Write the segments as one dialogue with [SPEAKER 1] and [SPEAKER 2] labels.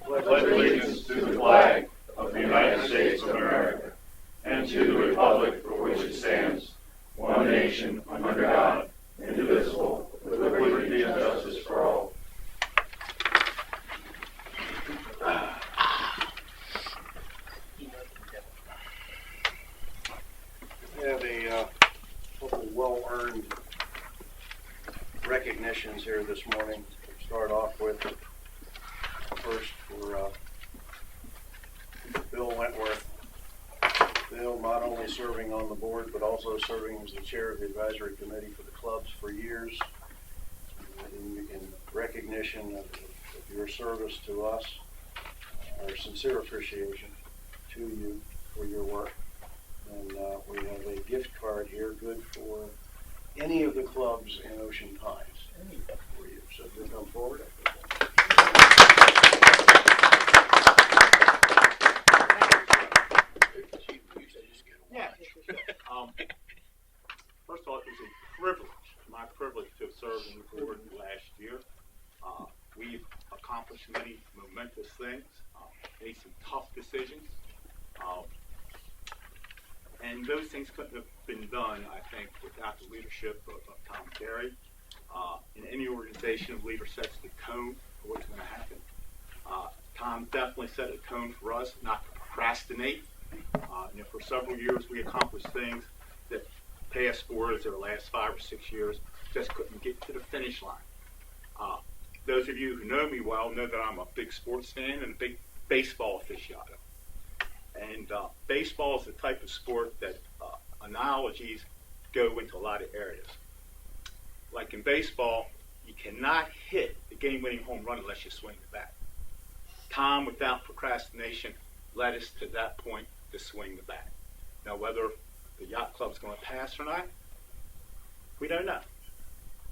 [SPEAKER 1] pledge allegiance to the flag of the United States of America and to the republic for which it stands, one nation, under God, indivisible, with liberty and justice for all.
[SPEAKER 2] We have a couple well-earned recognitions here this morning. We'll start off with first for Bill Wentworth. Bill not only serving on the board, but also serving as the chair of the advisory committee for the clubs for years. In recognition of your service to us, our sincere appreciation to you for your work. And we have a gift card here, good for any of the clubs in Ocean Pines for you. So if you'll come forward.
[SPEAKER 3] First of all, it was a privilege, my privilege to have served on the board last year. We've accomplished many momentous things, made some tough decisions, and those things couldn't have been done, I think, without the leadership of Tom Carey. In any organization, a leader sets the tone for what's going to happen. Tom definitely set a tone for us not to procrastinate. And for several years, we accomplished things that past boards over the last 5 or 6 years just couldn't get to the finish line. Those of you who know me well know that I'm a big sports fan and a big baseball aficionado. And baseball is the type of sport that analogies go into a lot of areas. Like in baseball, you cannot hit the game-winning home run unless you swing the bat. Tom, without procrastination, led us to that point to swing the bat. Now, whether the yacht club's going to pass or not, we don't know.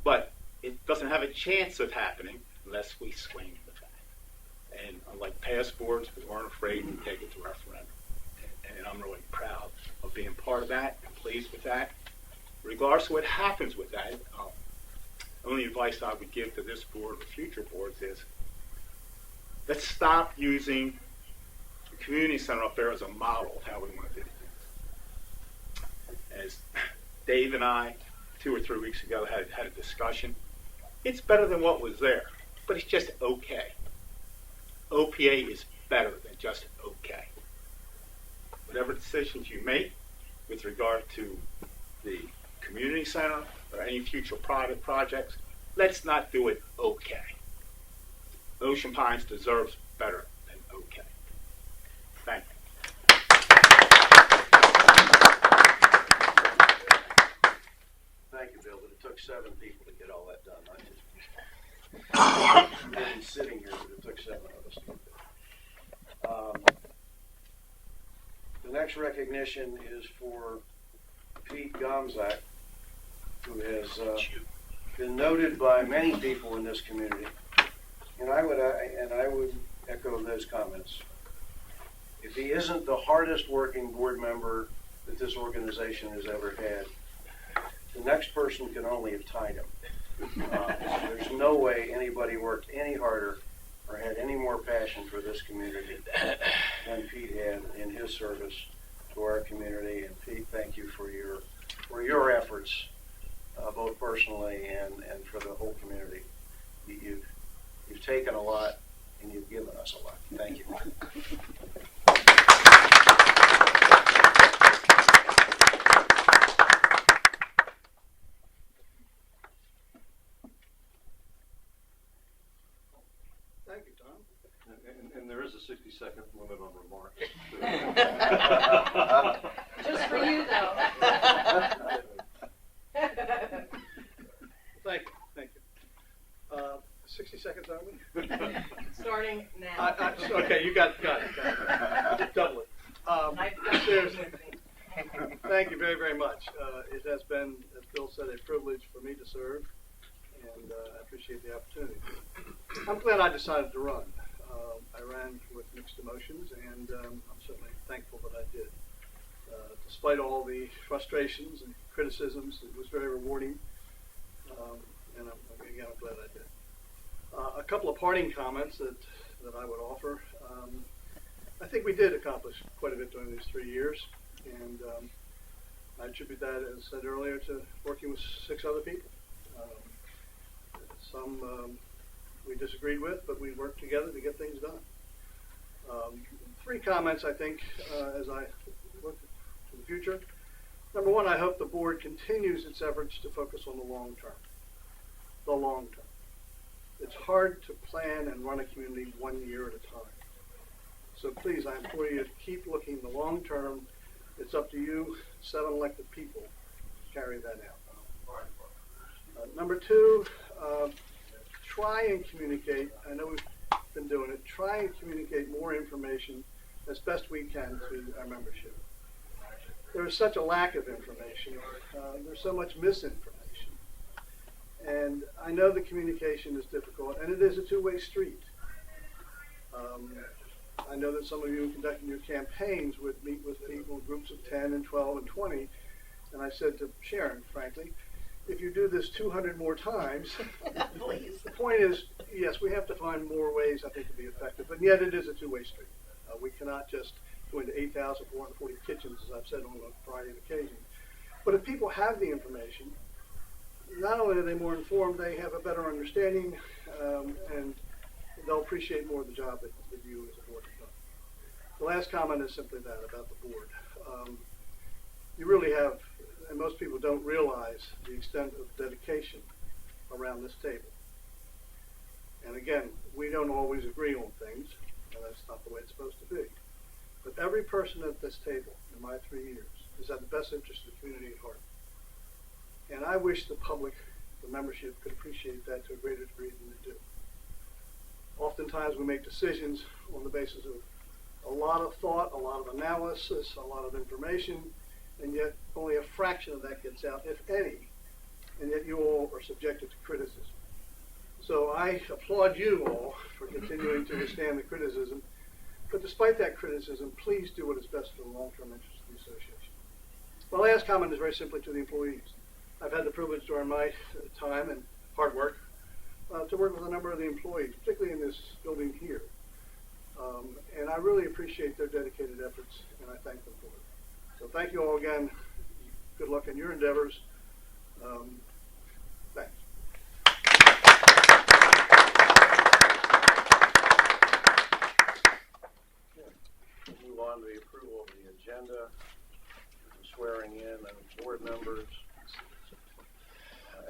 [SPEAKER 3] But it doesn't have a chance of happening unless we swing the bat. And unlike past boards, we weren't afraid to take it to referendum. And I'm really proud of being part of that and pleased with that. Regardless of what happens with that, only advice I would give to this board or future boards is let's stop using the community center up there as a model of how we want to do things. As Dave and I, 2 or 3 weeks ago, had a discussion, it's better than what was there, but it's just okay. OPA is better than just okay. Whatever decisions you make with regard to the community center or any future projects, let's not do it okay. Ocean Pines deserves better than okay. Thank you.
[SPEAKER 2] Thank you, Bill, but it took 7 people to get all that done. I just been sitting here, but it took 7 of us to do it. The next recognition is for Pete Gomzak, who has been noted by many people in this community, and I would echo those comments. If he isn't the hardest working board member that this organization has ever had, the next person can only have tied him. There's no way anybody worked any harder or had any more passion for this community than Pete had in his service to our community. And Pete, thank you for your efforts, both personally and for the whole community. You've taken a lot and you've given us a lot. Thank you.
[SPEAKER 4] Thank you, Tom. And there is a 60-second limit on remarks.
[SPEAKER 5] Just for you, though.
[SPEAKER 4] Thank you. 60 seconds on me?
[SPEAKER 5] Starting now.
[SPEAKER 4] Okay, you got it. Double it. Seriously. Thank you very, very much. It has been, as Bill said, a privilege for me to serve, and I appreciate the opportunity. I'm glad I decided to run. I ran with mixed emotions, and I'm certainly thankful that I did. Despite all the frustrations and criticisms, it was very rewarding, and I'm glad I did. A couple of parting comments that that I would offer. I think we did accomplish quite a bit during these 3 years, and I attribute that, as I said earlier, to working with 6 other people. Some we disagreed with, but we worked together to get things done. 3 comments, I think, as I look to the future. Number 1, I hope the board continues its efforts to focus on the long term. The long term. It's hard to plan and run a community 1 year at a time. So please, I implore you to keep looking the long term. It's up to you, 7 elected people, to carry that out. Number 2, try and communicate. I know we've been doing it. Try and communicate more information as best we can to our membership. There is such a lack of information. There's so much misinformation. And I know the communication is difficult, and it is a two-way street. I know that some of you conducting your campaigns would meet with people, groups of 10 and 12 and 20, and I said to Sharon, frankly, if you do this 200 more times, the point is, yes, we have to find more ways, I think, to be effective, but yet it is a two-way street. We cannot just go into 8,440 kitchens, as I've said on a variety of occasions. But if people have the information, not only are they more informed, they have a better understanding, and they'll appreciate more of the job that you as a board have done. The last comment is simply that about the board. You really have, and most people don't realize the extent of dedication around this table. And again, we don't always agree on things, and that's not the way it's supposed to be. But every person at this table in my 3 years is at the best interest of the community at heart. And I wish the public, the membership, could appreciate that to a greater degree than they do. Oftentimes we make decisions on the basis of a lot of thought, a lot of analysis, a lot of information, and yet only a fraction of that gets out, if any, and yet you all are subjected to criticism. So I applaud you all for continuing to withstand the criticism, but despite that criticism, please do what is best for the long-term interest of the association. My last comment is very simply to the employees. I've had the privilege during my time and hard work to work with a number of the employees, particularly in this building here. And I really appreciate their dedicated efforts, and I thank them for it. So thank you all again. Good luck in your endeavors. Thanks.
[SPEAKER 2] Move on to the approval of the agenda, swearing in of board members,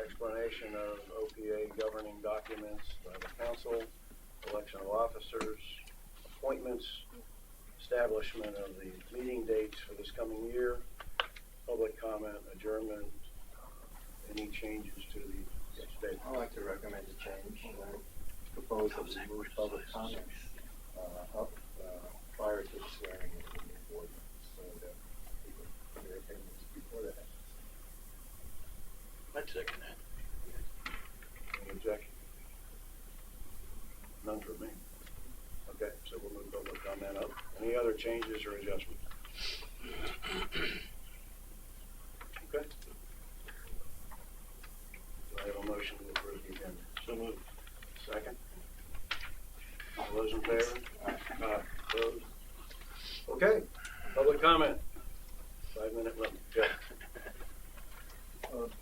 [SPEAKER 2] explanation of OPA governing documents by the council, election of officers, appointments, establishment of the meeting dates for this coming year, public comment, adjournment, any changes to the state.
[SPEAKER 6] I'd like to recommend a change. Propose that we move public comments up prior to the swearing in of the new board members, so that people can their opinions before that.
[SPEAKER 2] I'd second that. Any objection? None for me. Okay, so we'll move public comment up. Any other changes or adjustments? Okay. Do I have a motion to approve the agenda? So moved. Second. All those in favor? Aye. Opposed? Okay, public comment. 5-minute limit. Go.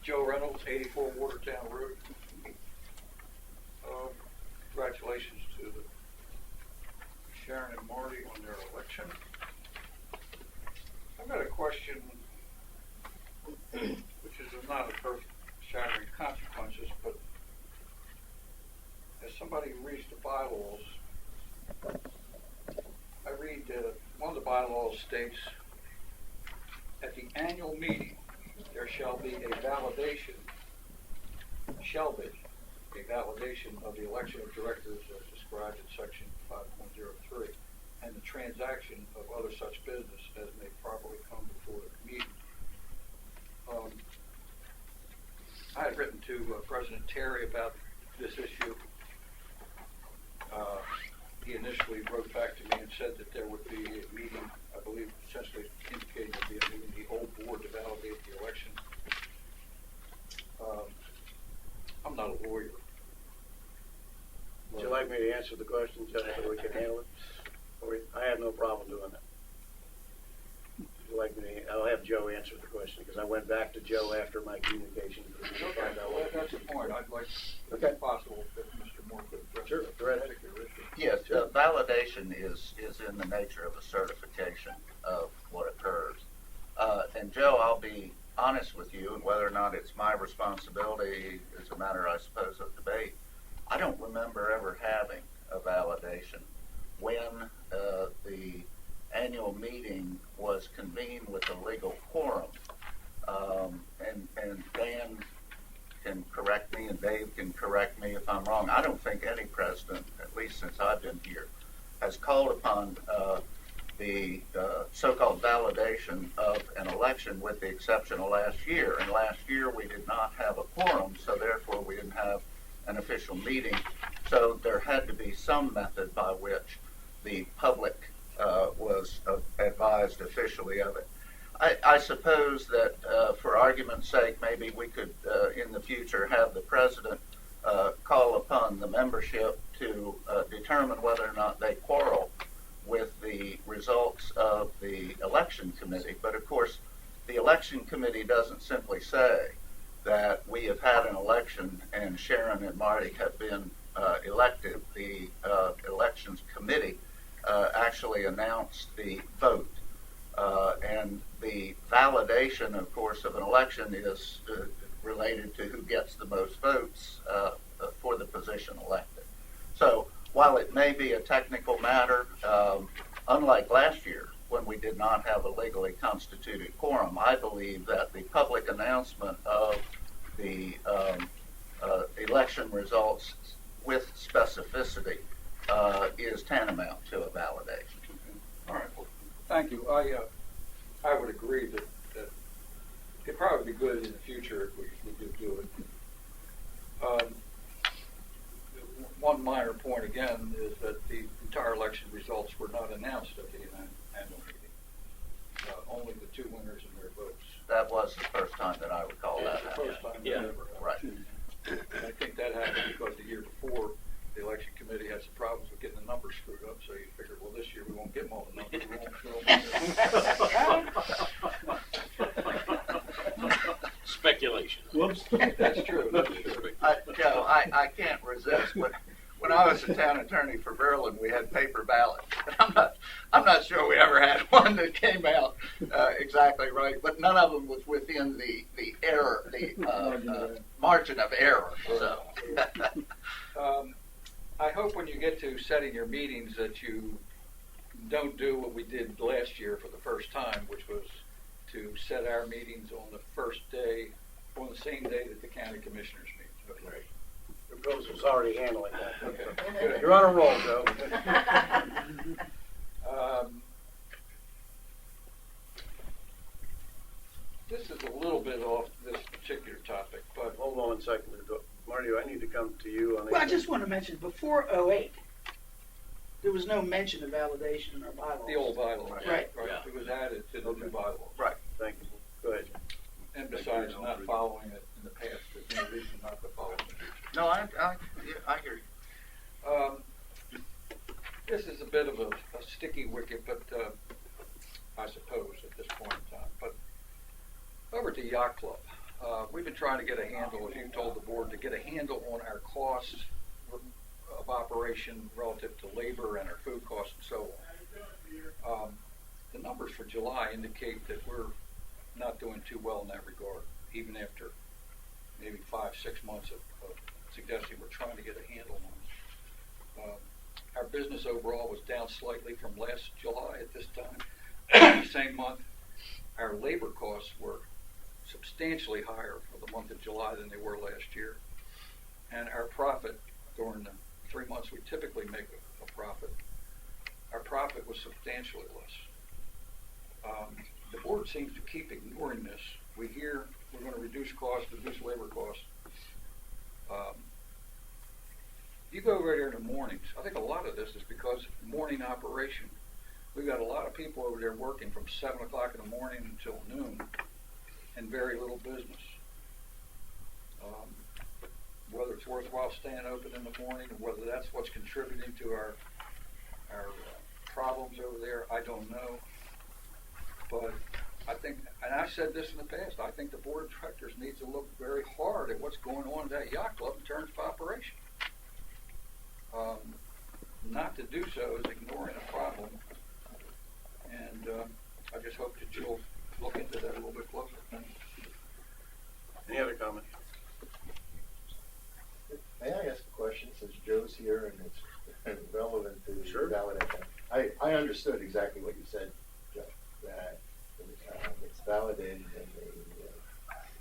[SPEAKER 7] Joe Reynolds, 84 Watertown Road. Congratulations to Sharon and Marty on their election. I've got a question, which is not of earth-shattering consequences, but as somebody who reads the bylaws, I read one of the bylaws states, at the annual meeting, there shall be a validation of the election of directors as described in section 5.03 and the transaction of other such business as may properly come before the meeting. I had written to President Terry about this issue. He initially wrote back to me and said that there would be a meeting, I believe essentially indicating there would be a meeting, the whole board to validate the election. I'm not a lawyer.
[SPEAKER 2] Would you like me to answer answer the question, just so we can handle it? I have no problem doing that. Would you like me to, I'll have Joe answer the question, because I went back to Joe after my communication. To find out what-
[SPEAKER 7] That's the point. I'd like, if
[SPEAKER 2] Okay.
[SPEAKER 7] possible, if Mr. Moore could address
[SPEAKER 2] Sure,
[SPEAKER 7] that
[SPEAKER 2] go right ahead.
[SPEAKER 7] particular issue.
[SPEAKER 8] Yes, validation is in the nature of a certification of what occurs. And Joe, I'll be honest with you, and whether or not it's my responsibility is a matter, I suppose, of debate. I don't remember ever having a validation. When the annual meeting was convened with a legal quorum, and Dan can correct me and Dave can correct me if I'm wrong, I don't think any president, at least since I've been here, has called upon the so-called validation of an election with the exception of last year. And last year we did not have a quorum, so therefore we didn't have an official meeting. So there had to be some method by which the public was advised officially of it. I suppose that for argument's sake, maybe we could in the future have the president call upon the membership to determine whether or not they quarrel with the results of the election committee. But of course, the election committee doesn't simply say that we have had an election and Sharon and Marty have been elected. The elections committee actually announced the vote. And the validation, of course, of an election is related to who gets the most votes for the position elected. So while it may be a technical matter, unlike last year when we did not have a legally constituted quorum, I believe that the public announcement of the election results with specificity is tantamount to a validation.
[SPEAKER 7] All right, well, thank you. I would agree that it'd probably be good in the future if we do it. One minor point again is that the entire election results were not announced at the annual meeting. Only the two winners and their votes.
[SPEAKER 8] That was the first time that I recall
[SPEAKER 7] It's
[SPEAKER 8] that
[SPEAKER 7] the
[SPEAKER 8] happening.
[SPEAKER 7] first time
[SPEAKER 1] Yeah.
[SPEAKER 7] that ever happened.
[SPEAKER 8] Right.
[SPEAKER 7] And I think that happened because the year before, the election committee had some problems with getting the numbers screwed up, so you figured, well, this year we won't get them all the numbers. We won't show them.
[SPEAKER 1] Speculation.
[SPEAKER 4] Whoops.
[SPEAKER 7] That's true.
[SPEAKER 8] Joe, I can't resist. When I was the town attorney for Berlin, we had paper ballots. I'm not sure we ever had one that came out exactly right, but none of them was within the error, the margin of error. So.
[SPEAKER 7] I hope when you get to setting your meetings that you don't do what we did last year for the first time, which was to set our meetings on the first day, on the same day that the county commissioners meet. Okay.
[SPEAKER 2] The proposal's already handling that.
[SPEAKER 7] Okay.
[SPEAKER 2] You're on a roll, Joe.
[SPEAKER 7] This is a little bit off this particular topic, but
[SPEAKER 2] Hold on 1 second. Marty, I need to come to you on
[SPEAKER 9] Well, I just want to mention, before '08, there was no mention of validation in our bylaws.
[SPEAKER 7] the old bylaw,
[SPEAKER 9] Right.
[SPEAKER 1] Yeah.
[SPEAKER 7] it was added to the new bylaw.
[SPEAKER 8] Right.
[SPEAKER 2] Thank you. Go ahead.
[SPEAKER 7] And besides not following it in the past, there's no reason not to follow it in the future.
[SPEAKER 8] No, I hear you.
[SPEAKER 7] This is a bit of a sticky wicket, but I suppose at this point in time. But over to Yacht Club. We've been trying to get a handle, as you told the board, to get a handle on our costs of operation relative to labor and our food costs and so on. The numbers for July indicate that we're not doing too well in that regard, even after maybe 5-6 months of suggesting we're trying to get a handle on it. Our business overall was down slightly from last July at this time. Same month, our labor costs were substantially higher for the month of July than they were last year. And our profit during the 3 months we typically make a profit, our profit was substantially less. The board seems to keep ignoring this. We hear we're going to reduce costs, reduce labor costs. You go over there in the mornings. I think a lot of this is because of morning operation. We've got a lot of people over there working from 7 o'clock in the morning until noon and very little business. whether it's worthwhile staying open in the morning, and whether that's what's contributing to our problems over there, I don't know. But I think, and I've said this in the past, I think the board of directors needs to look very hard at what's going on at that yacht club in terms of operation. Not to do so is ignoring a problem, and I just hope that you'll look into that a little bit closer.
[SPEAKER 2] Any other comment?
[SPEAKER 6] May I ask a question, since Joe's here and it's relevant to
[SPEAKER 2] Sure.
[SPEAKER 6] validation? I understood exactly what you said, Joe, that it's validated in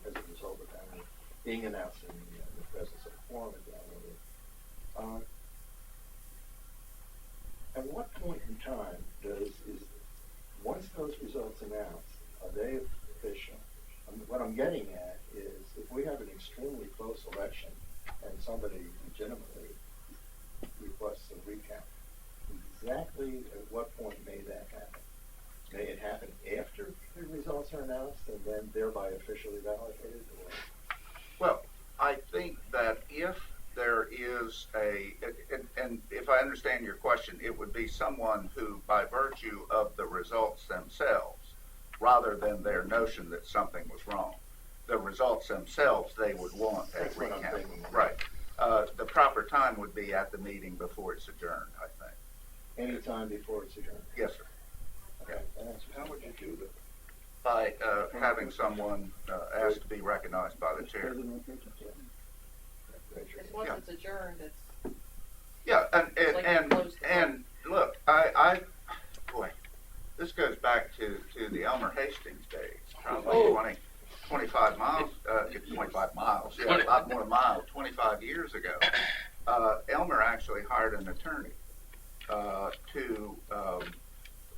[SPEAKER 6] as a result of having being announced in the presence of a quorum at that. At what point in time once those results announced, are they official? What I'm getting at is if we have an extremely close election and somebody legitimately requests a recount, exactly at what point may that happen? May it happen after the results are announced and then thereby officially validated? Or?
[SPEAKER 8] Well, I think that if there is and if I understand your question, it would be someone who, by virtue of the results themselves, rather than their notion that something was wrong, the results themselves, they would want a
[SPEAKER 6] That's what I'm
[SPEAKER 8] recount.
[SPEAKER 6] thinking.
[SPEAKER 8] Right. The proper time would be at the meeting before it's adjourned, I think.
[SPEAKER 6] Any time before it's adjourned?
[SPEAKER 8] Yes, sir.
[SPEAKER 6] Okay. That's
[SPEAKER 7] How would you do that?
[SPEAKER 8] By having someone asked to be recognized by the chair.
[SPEAKER 5] Because once
[SPEAKER 8] Yeah.
[SPEAKER 5] it's adjourned, it's,
[SPEAKER 8] Yeah,
[SPEAKER 5] Like
[SPEAKER 8] and
[SPEAKER 5] close the
[SPEAKER 8] and look, I boy, this goes back to the Elmer Hastings days, probably 25 miles, 25 miles, yeah, a lot more miles, 25 years ago. Elmer actually hired an attorney to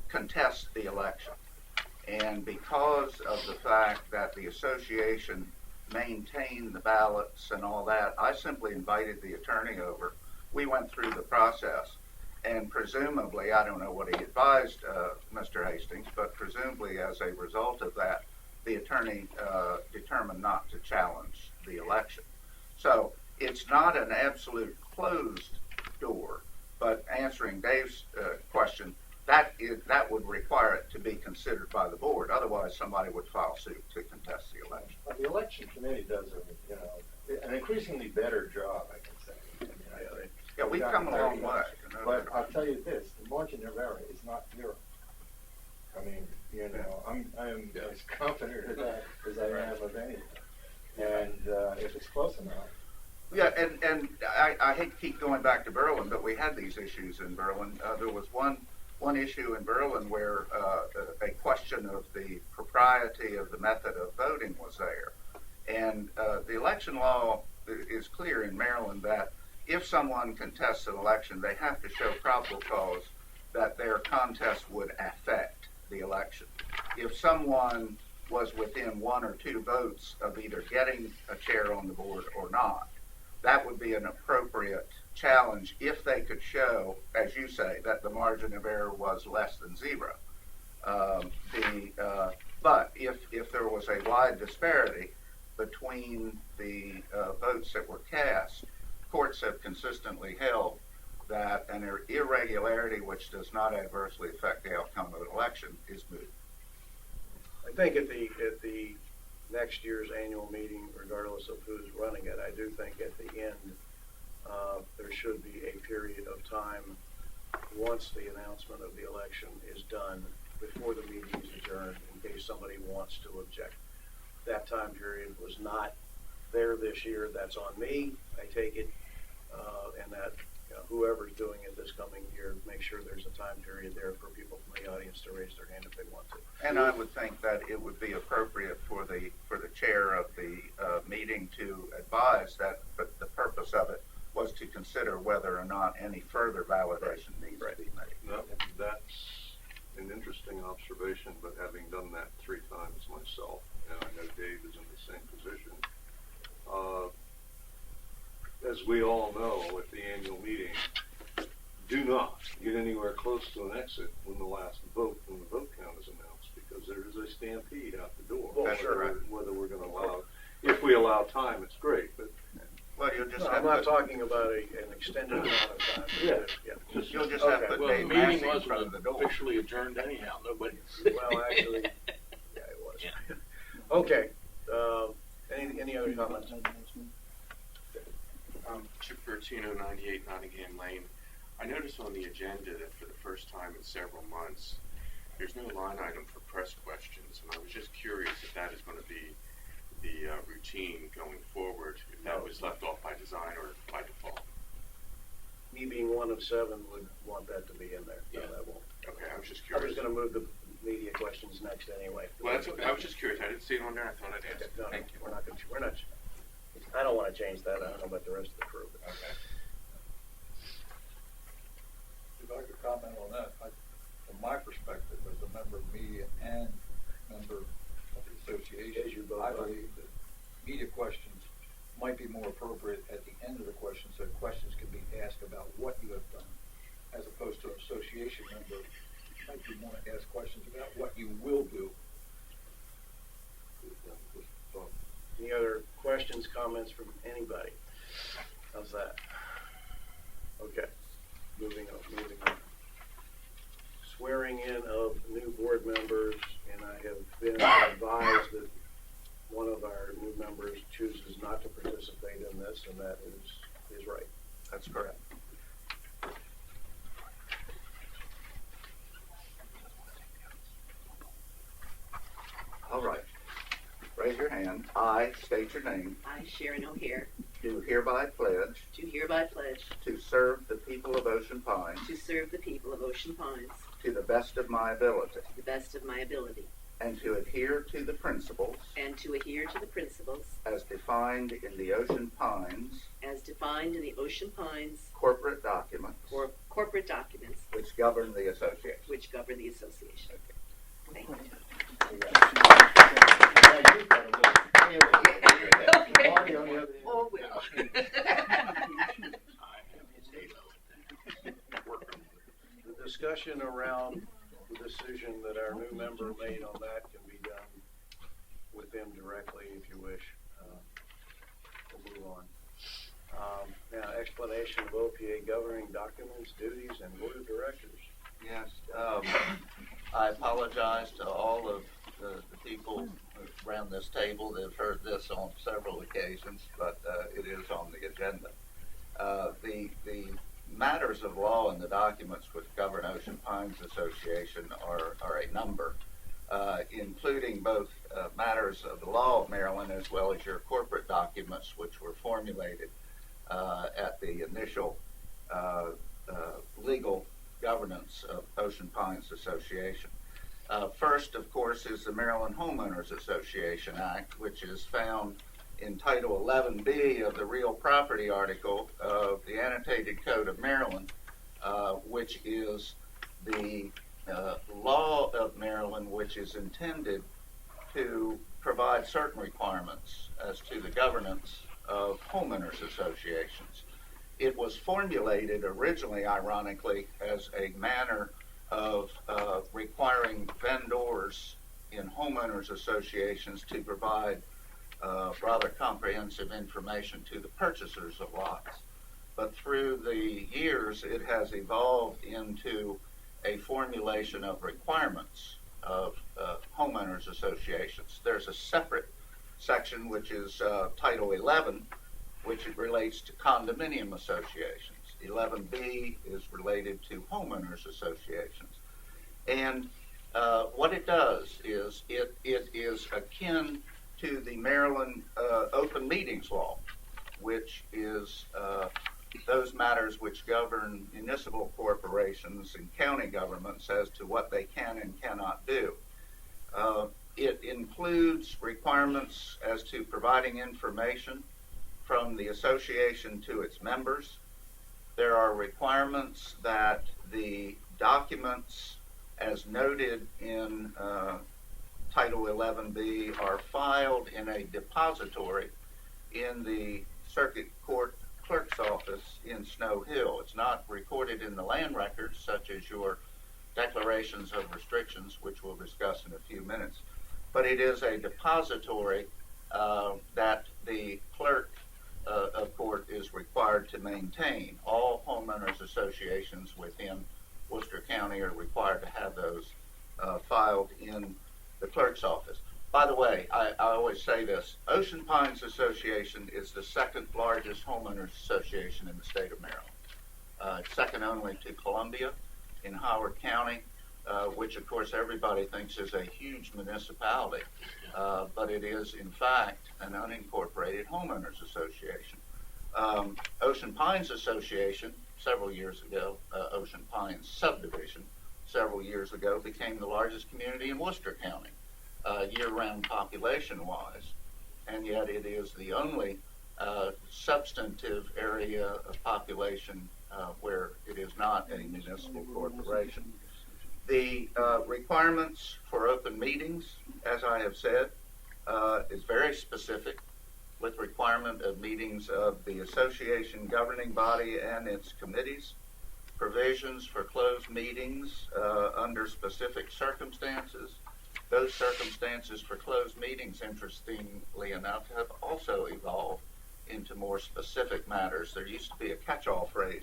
[SPEAKER 8] contest the election. And because of the fact that the association maintained the ballots and all that, I simply invited the attorney over. We went through the process, and presumably, I don't know what he advised Mr. Hastings, but presumably as a result of that, the attorney determined not to challenge the election. So it's not an absolute closed door, but answering Dave's question, that would require it to be considered by the board. Otherwise, somebody would file suit to contest the election.
[SPEAKER 6] The election committee does an increasingly better job, I can say.
[SPEAKER 8] Yeah, we've come a long way.
[SPEAKER 6] But I'll tell you this, the margin of error is not zero. I mean, I am as confident of that as I am of anything. And if it's close enough.
[SPEAKER 8] Yeah, and I hate to keep going back to Berlin, but we had these issues in Berlin. There was one issue in Berlin where a question of the propriety of the method of voting was there. And the election law is clear in Maryland that if someone contests an election, they have to show probable cause that their contest would affect the election. If someone was within 1 or 2 votes of either getting a chair on the board or not, that would be an appropriate challenge if they could show, as you say, that the margin of error was less than 0. But if there was a wide disparity between the votes that were cast, courts have consistently held that an irregularity which does not adversely affect the outcome of an election is moot.
[SPEAKER 2] I think at the next year's annual meeting, regardless of who's running it, I do think at the end there should be a period of time once the announcement of the election is done before the meeting is adjourned in case somebody wants to object. That time period was not there this year. That's on me. I take it, and that whoever's doing it this coming year, make sure there's a time period there for people from the audience to raise their hand if they want to.
[SPEAKER 8] And I would think that it would be appropriate for the chair of the meeting to advise that, but the purpose of it was to consider whether or not any further validation needs to be made.
[SPEAKER 10] That's an interesting observation, but having done that 3 times myself, and I know Dave is in the same position, as we all know at the annual meeting, do not get anywhere close to an exit when the vote count is announced, because there is a stampede out the door.
[SPEAKER 8] Well, sure.
[SPEAKER 10] Whether we're going to allow, if we allow time, it's great, but
[SPEAKER 8] Well, you'll just
[SPEAKER 2] No,
[SPEAKER 8] have
[SPEAKER 2] I'm not
[SPEAKER 8] to,
[SPEAKER 2] talking about an extended amount of time.
[SPEAKER 6] Yeah.
[SPEAKER 2] Yeah.
[SPEAKER 8] you'll just have to
[SPEAKER 2] Okay.
[SPEAKER 8] put
[SPEAKER 6] Well,
[SPEAKER 8] Dave
[SPEAKER 6] the meeting
[SPEAKER 8] Massey in
[SPEAKER 6] wasn't
[SPEAKER 8] front of the door.
[SPEAKER 6] officially adjourned anyhow, nobody.
[SPEAKER 2] Well, actually, yeah, it was. Okay, any other comments?
[SPEAKER 11] Chip Bertino, 98 Nottingham Lane. I noticed on the agenda that for the first time in several months, there's no line item for press questions, and I was just curious if that is going to be the routine going forward, if that was left off by design or by default.
[SPEAKER 2] Me being one of 7 would want that to be in there. No,
[SPEAKER 11] Yeah.
[SPEAKER 2] that won't.
[SPEAKER 11] Okay, I was just
[SPEAKER 2] I was
[SPEAKER 11] curious.
[SPEAKER 2] gonna move the media questions next anyway.
[SPEAKER 11] Well, that's okay. I was just curious. I didn't see it on there. I thought I'd ask.
[SPEAKER 2] No,
[SPEAKER 11] Thank you.
[SPEAKER 2] we're not, I don't wanna change that. I don't know about the rest of the crew. but-
[SPEAKER 11] Okay.
[SPEAKER 7] If I could comment on that, from my perspective, as a member of media and member of the association,
[SPEAKER 2] As you both
[SPEAKER 7] I
[SPEAKER 2] are.
[SPEAKER 7] believe that media questions might be more appropriate at the end of the question, so questions can be asked about what you have done, as opposed to an association member might be want to ask questions about what you will do.
[SPEAKER 2] Any other questions, comments from anybody? How's that? Okay, moving on. Swearing in of new board members, and I have been advised that one of our new members chooses not to participate in this, and that is right.
[SPEAKER 8] That's correct. All right. Raise your hand. I state your name.
[SPEAKER 12] I, Sharon O'Hare,
[SPEAKER 8] Do hereby pledge
[SPEAKER 12] do hereby pledge
[SPEAKER 8] to serve the people of Ocean Pines
[SPEAKER 12] to serve the people of Ocean Pines
[SPEAKER 8] to the best of my ability
[SPEAKER 12] to the best of my ability,
[SPEAKER 8] and to adhere to the principles
[SPEAKER 12] and to adhere to the principles
[SPEAKER 8] as defined in the Ocean Pines
[SPEAKER 12] as defined in the Ocean Pines
[SPEAKER 8] corporate documents
[SPEAKER 12] corporate documents
[SPEAKER 8] which govern the association.
[SPEAKER 12] which govern the association. Thank you.
[SPEAKER 2] Marty on the other end.
[SPEAKER 12] Oh, well.
[SPEAKER 2] The discussion around the decision that our new member made on that can be done with them directly if you wish. We'll move on. Now, explanation of OPA governing documents, duties, and board of directors.
[SPEAKER 8] Yes, I apologize to all of the people around this table that have heard this on several occasions, but it is on the agenda. The matters of law and the documents which govern Ocean Pines Association are a number, including both matters of the law of Maryland as well as your corporate documents which were formulated at the initial legal governance of Ocean Pines Association. First, of course, is the Maryland Homeowners Association Act, which is found in Title 11B of the Real Property article of the Annotated Code of Maryland, which is the law of Maryland which is intended to provide certain requirements as to the governance of homeowners associations. It was formulated originally, ironically, as a manner of requiring vendors in homeowners associations to provide rather comprehensive information to the purchasers of lots. But through the years, it has evolved into a formulation of requirements of homeowners associations. There's a separate section, which is Title 11, which relates to condominium associations. 11B is related to homeowners associations. And what it does is it is akin to the Maryland Open Meetings Law, which is those matters which govern municipal corporations and county governments as to what they can and cannot do. It includes requirements as to providing information from the association to its members. There are requirements that the documents, as noted in Title 11B, are filed in a depository in the Circuit Court Clerk's Office in Snow Hill. It's not recorded in the land records, such as your declarations of restrictions, which we'll discuss in a few minutes, but it is a depository that the clerk of course, is required to maintain. All homeowners associations within Worcester County are required to have those filed in the clerk's office. By the way, I always say this, Ocean Pines Association is the second largest homeowners association in the state of Maryland. It's second only to Columbia in Howard County, which of course everybody thinks is a huge municipality, but it is in fact an unincorporated homeowners association. Ocean Pines Association several years ago, Ocean Pines Subdivision several years ago became the largest community in Worcester County, year-round population-wise, and yet it is the only substantive area of population where it is not a municipal corporation. The requirements for open meetings, as I have said, is very specific, with requirement of meetings of the association governing body and its committees, provisions for closed meetings under specific circumstances. Those circumstances for closed meetings, interestingly enough, have also evolved into more specific matters. There used to be a catch-all phrase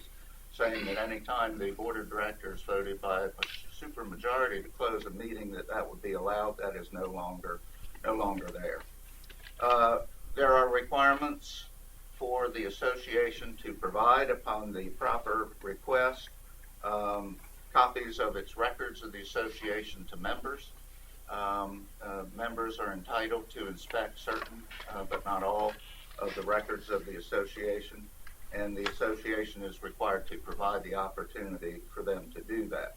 [SPEAKER 8] saying that any time the board of directors voted by a supermajority to close a meeting, that would be allowed. That is no longer there. There are requirements for the association to provide, upon the proper request, copies of its records of the association to members. Members are entitled to inspect certain, but not all, of the records of the association, and the association is required to provide the opportunity for them to do that.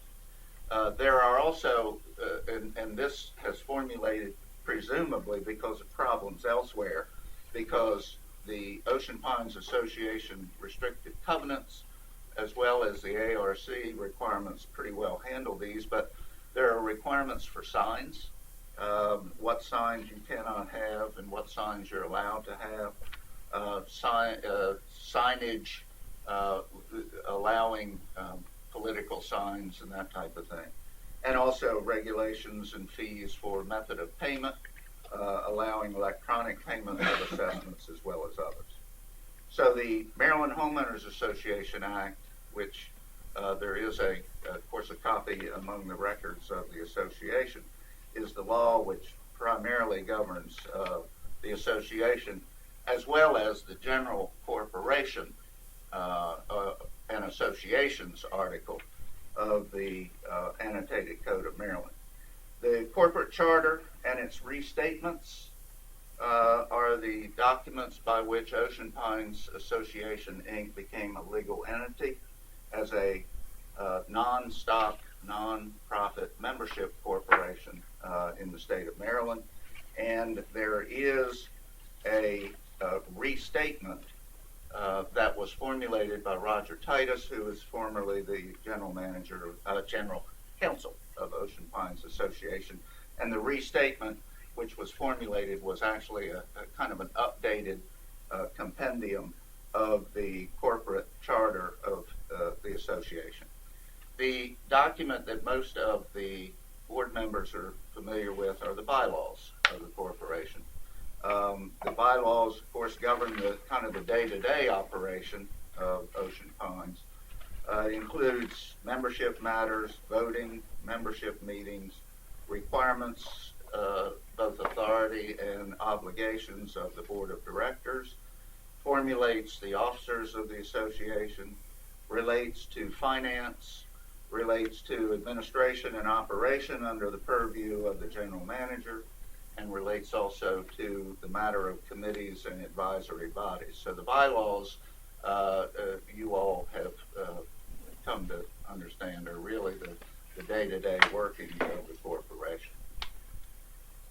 [SPEAKER 8] There are also, and this has formulated presumably because of problems elsewhere, because the Ocean Pines Association restrictive covenants, as well as the ARC requirements, pretty well handle these, but there are requirements for signs, what signs you cannot have and what signs you're allowed to have, signage allowing political signs and that type of thing, and also regulations and fees for method of payment, allowing electronic payment of assessments as well as others. So the Maryland Homeowners Association Act, which there is of course a copy among the records of the association, is the law which primarily governs the association, as well as the general corporation and associations article of the Annotated Code of Maryland. The corporate charter and its restatements are the documents by which Ocean Pines Association, Inc. became a legal entity as a non-stock, non-profit membership corporation in the state of Maryland. And there is a restatement that was formulated by Roger Titus, who is formerly the general counsel of Ocean Pines Association. And the restatement, which was formulated, was actually a kind of an updated compendium of the corporate charter of the association. The document that most of the board members are familiar with are the bylaws of the corporation. The bylaws, of course, govern the kind of the day-to-day operation of Ocean Pines. It includes membership matters, voting, membership meetings, requirements, both authority and obligations of the board of directors, formulates the officers of the association, relates to finance, relates to administration and operation under the purview of the general manager, and relates also to the matter of committees and advisory bodies. So the bylaws, you all have come to understand, are really the day-to-day working of the corporation.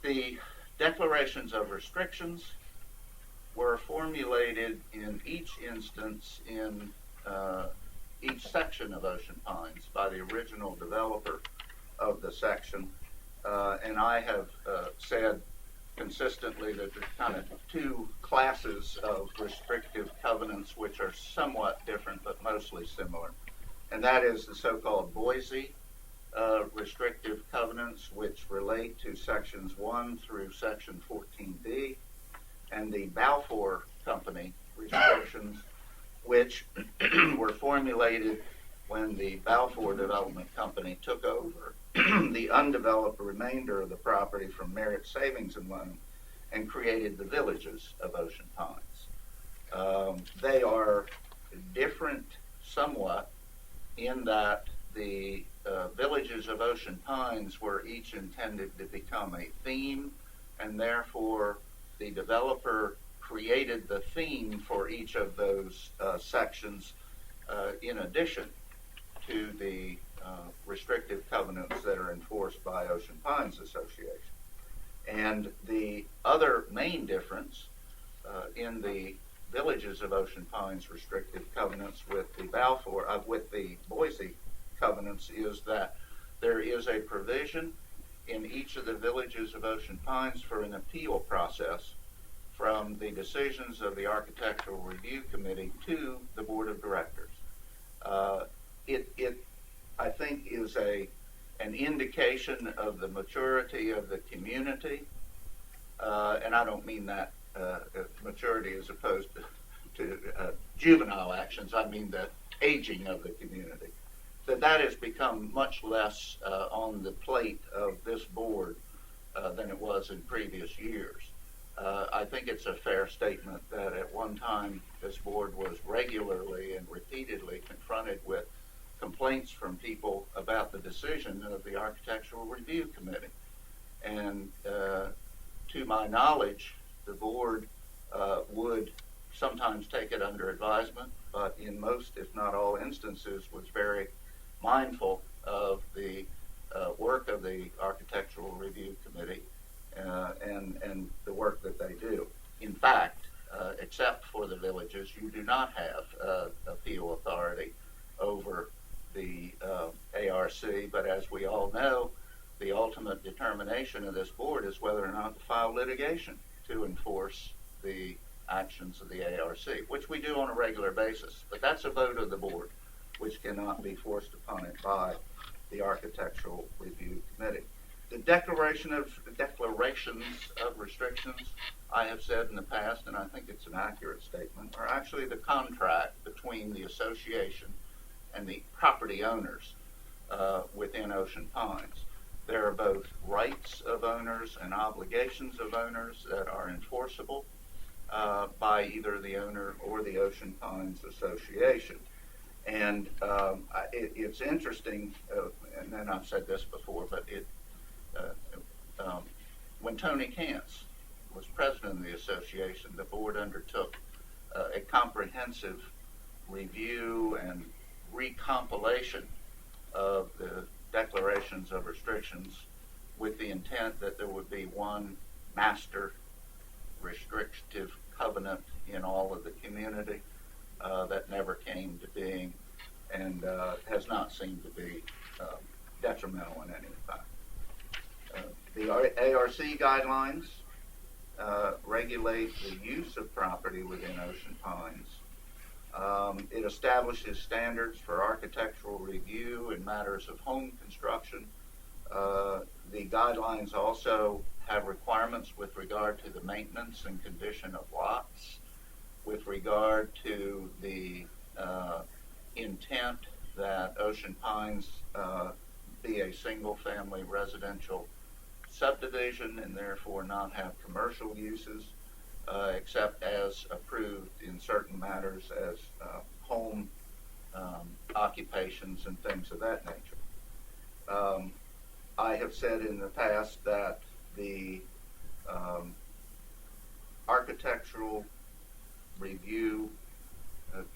[SPEAKER 8] The declarations of restrictions were formulated in each instance in each section of Ocean Pines by the original developer of the section. And I have said consistently that there's kind of two classes of restrictive covenants which are somewhat different but mostly similar. And that is the so-called Boise restrictive covenants, which relate to sections 1 through section 14B, and the Balfour Company restrictions, which were formulated when the Balfour Development Company took over the undeveloped remainder of the property from Merit Savings and Loan and created the villages of Ocean Pines. They are different somewhat in that the villages of Ocean Pines were each intended to become a theme, and therefore the developer created the theme for each of those sections in addition to the restrictive covenants that are enforced by Ocean Pines Association. And the other main difference in the villages of Ocean Pines restrictive covenants with the with the Boise covenants is that there is a provision in each of the villages of Ocean Pines for an appeal process from the decisions of the Architectural Review Committee to the Board of Directors. It I think, is an indication of the maturity of the community, and I don't mean that maturity as opposed to juvenile actions. I mean the aging of the community. That has become much less on the plate of this board than it was in previous years. I think it's a fair statement that at one time this board was regularly and repeatedly confronted with complaints from people about the decision of the Architectural Review Committee. And to my knowledge, the board would sometimes take it under advisement, but in most, if not all instances, was very mindful of the work of the Architectural Review Committee and the work that they do. In fact, except for the villages, you do not have appeal authority over the ARC, but as we all know, the ultimate determination of this board is whether or not to file litigation to enforce the actions of the ARC, which we do on a regular basis. But that's a vote of the board, which cannot be forced upon it by the Architectural Review Committee. The declarations of restrictions, I have said in the past, and I think it's an accurate statement, are actually the contract between the association and the property owners within Ocean Pines. There are both rights of owners and obligations of owners that are enforceable by either the owner or the Ocean Pines Association. And it's interesting, and then I've said this before, but when Tony Kantz was president of the association, the board undertook a comprehensive review and recompilation of the declarations of restrictions with the intent that there would be one master restrictive covenant in all of the community. That never came to being and has not seemed to be detrimental in any fact. The ARC guidelines regulate the use of property within Ocean Pines. It establishes standards for architectural review in matters of home construction. The guidelines also have requirements with regard to the maintenance and condition of lots, with regard to the intent that Ocean Pines be a single-family residential subdivision and therefore not have commercial uses except as approved in certain matters as home occupations and things of that nature. I have said in the past that the Architectural Review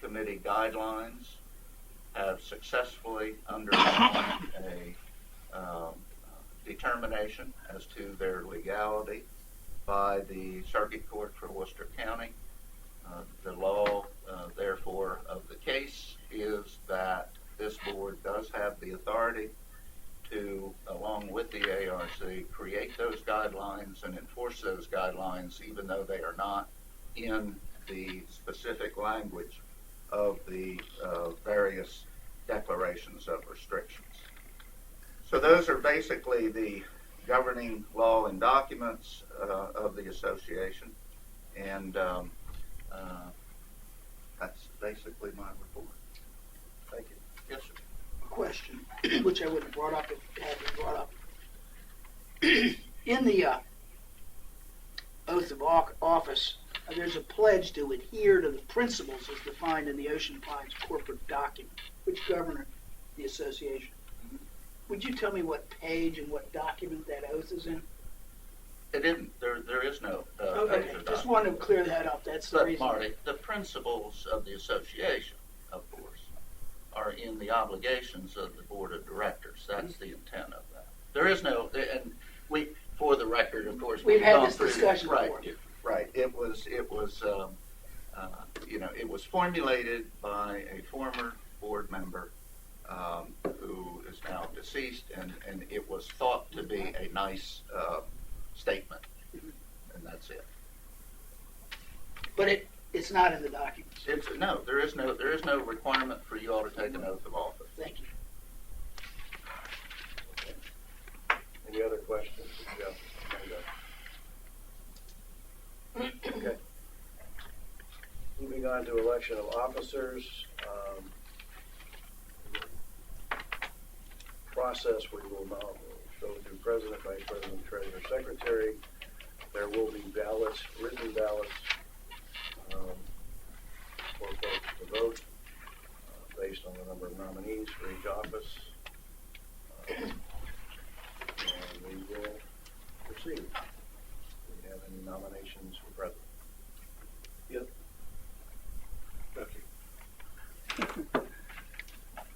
[SPEAKER 8] Committee guidelines have successfully undergone a determination as to their legality by the Circuit Court for Worcester County. The law, therefore, of the case is that this board does have the authority to, along with the ARC, create those guidelines and enforce those guidelines, even though they are not in the specific language of the various declarations of restrictions. So those are basically the governing law and documents of the association. And That's basically my report.
[SPEAKER 2] Thank you.
[SPEAKER 8] Yes, sir.
[SPEAKER 9] Question, which I would have brought up if it had been brought up. In the oath of office, there's a pledge to adhere to the principles as defined in the Ocean Pines corporate document, which govern the association. Would you tell me what page and what document that oath is in?
[SPEAKER 8] It didn't, there is no.
[SPEAKER 9] Okay, just wanted to clear that up, that's the
[SPEAKER 8] But
[SPEAKER 9] reason.
[SPEAKER 8] Marty, the principles of the association, of course, are in the obligations of the board of directors. That's the intent of that. There is no, and we, for the record, of course,
[SPEAKER 9] We've had
[SPEAKER 8] gone
[SPEAKER 9] this
[SPEAKER 8] through-
[SPEAKER 9] discussion
[SPEAKER 8] right,
[SPEAKER 9] before.
[SPEAKER 8] Right. It was, it was formulated by a former board member who is now deceased, and it was thought to be a nice statement, and that's it.
[SPEAKER 9] But it's not in the documents.
[SPEAKER 8] No, there is no requirement for you all to take an oath of office.
[SPEAKER 9] Thank you.
[SPEAKER 2] Any other questions? Jeff? Okay. Moving on to election of officers. Process, we will now go through president, vice president, treasurer, secretary. There will be ballots, written ballots, for folks to vote based on the number of nominees for each office. And we will proceed. Do we have any nominations for president? Yep.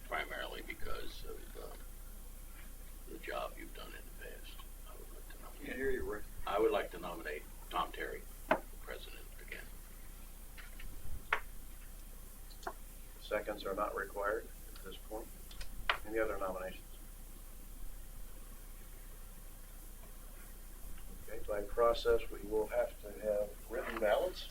[SPEAKER 13] Primarily because of the job you've done in the past. I would like to nominate.
[SPEAKER 7] Can't hear you, Rick.
[SPEAKER 13] I would like to nominate Tom Terry for president again.
[SPEAKER 2] Seconds are not required at this point. Any other nominations? Okay, by process, we will have to have written ballots.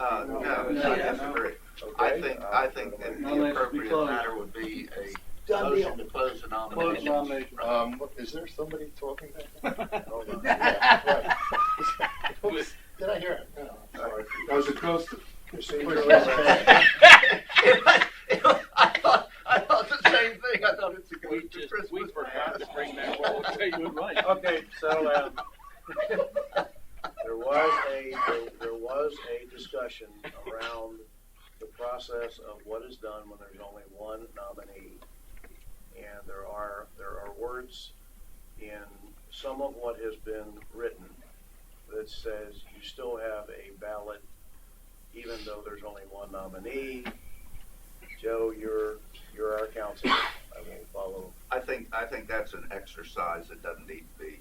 [SPEAKER 8] No, I disagree.
[SPEAKER 2] Okay,
[SPEAKER 8] I think that the appropriate matter would be a
[SPEAKER 9] Done deal.
[SPEAKER 8] motion to close the
[SPEAKER 6] Close
[SPEAKER 8] nomination.
[SPEAKER 6] nomination. Is there somebody talking back there?
[SPEAKER 2] Hold on.
[SPEAKER 6] Yeah, right. Did I hear it? No, sorry.
[SPEAKER 10] That was a close to.
[SPEAKER 8] I thought the same thing. I thought it's a good Christmas.
[SPEAKER 13] We forgot to bring that forward.
[SPEAKER 2] Okay, so, there was a discussion around the process of what is done when there's only one nominee. And there are words in some of what has been written that says you still have a ballot even though there's only one nominee. Joe, you're our counsel. I will follow.
[SPEAKER 8] I think that's an exercise that doesn't need to be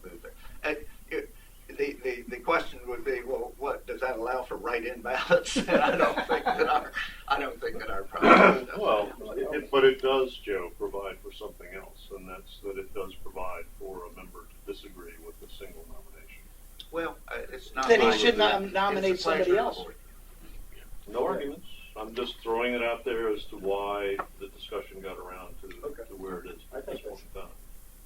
[SPEAKER 8] moved there. And the question would be, well, what does that allow for write-in ballots? And I don't think that our process does.
[SPEAKER 10] Well, but it does, Joe, provide for something else, and that's that it does provide for a member to disagree with a single nomination.
[SPEAKER 8] Well, it's not.
[SPEAKER 9] Then he
[SPEAKER 8] my-
[SPEAKER 9] should
[SPEAKER 8] it's
[SPEAKER 9] nominate
[SPEAKER 8] the pleasure
[SPEAKER 9] somebody
[SPEAKER 8] of the
[SPEAKER 9] else.
[SPEAKER 8] board.
[SPEAKER 10] No arguments. I'm just throwing it out there as to why the discussion got around to where it is.
[SPEAKER 6] I think
[SPEAKER 10] at this point in time.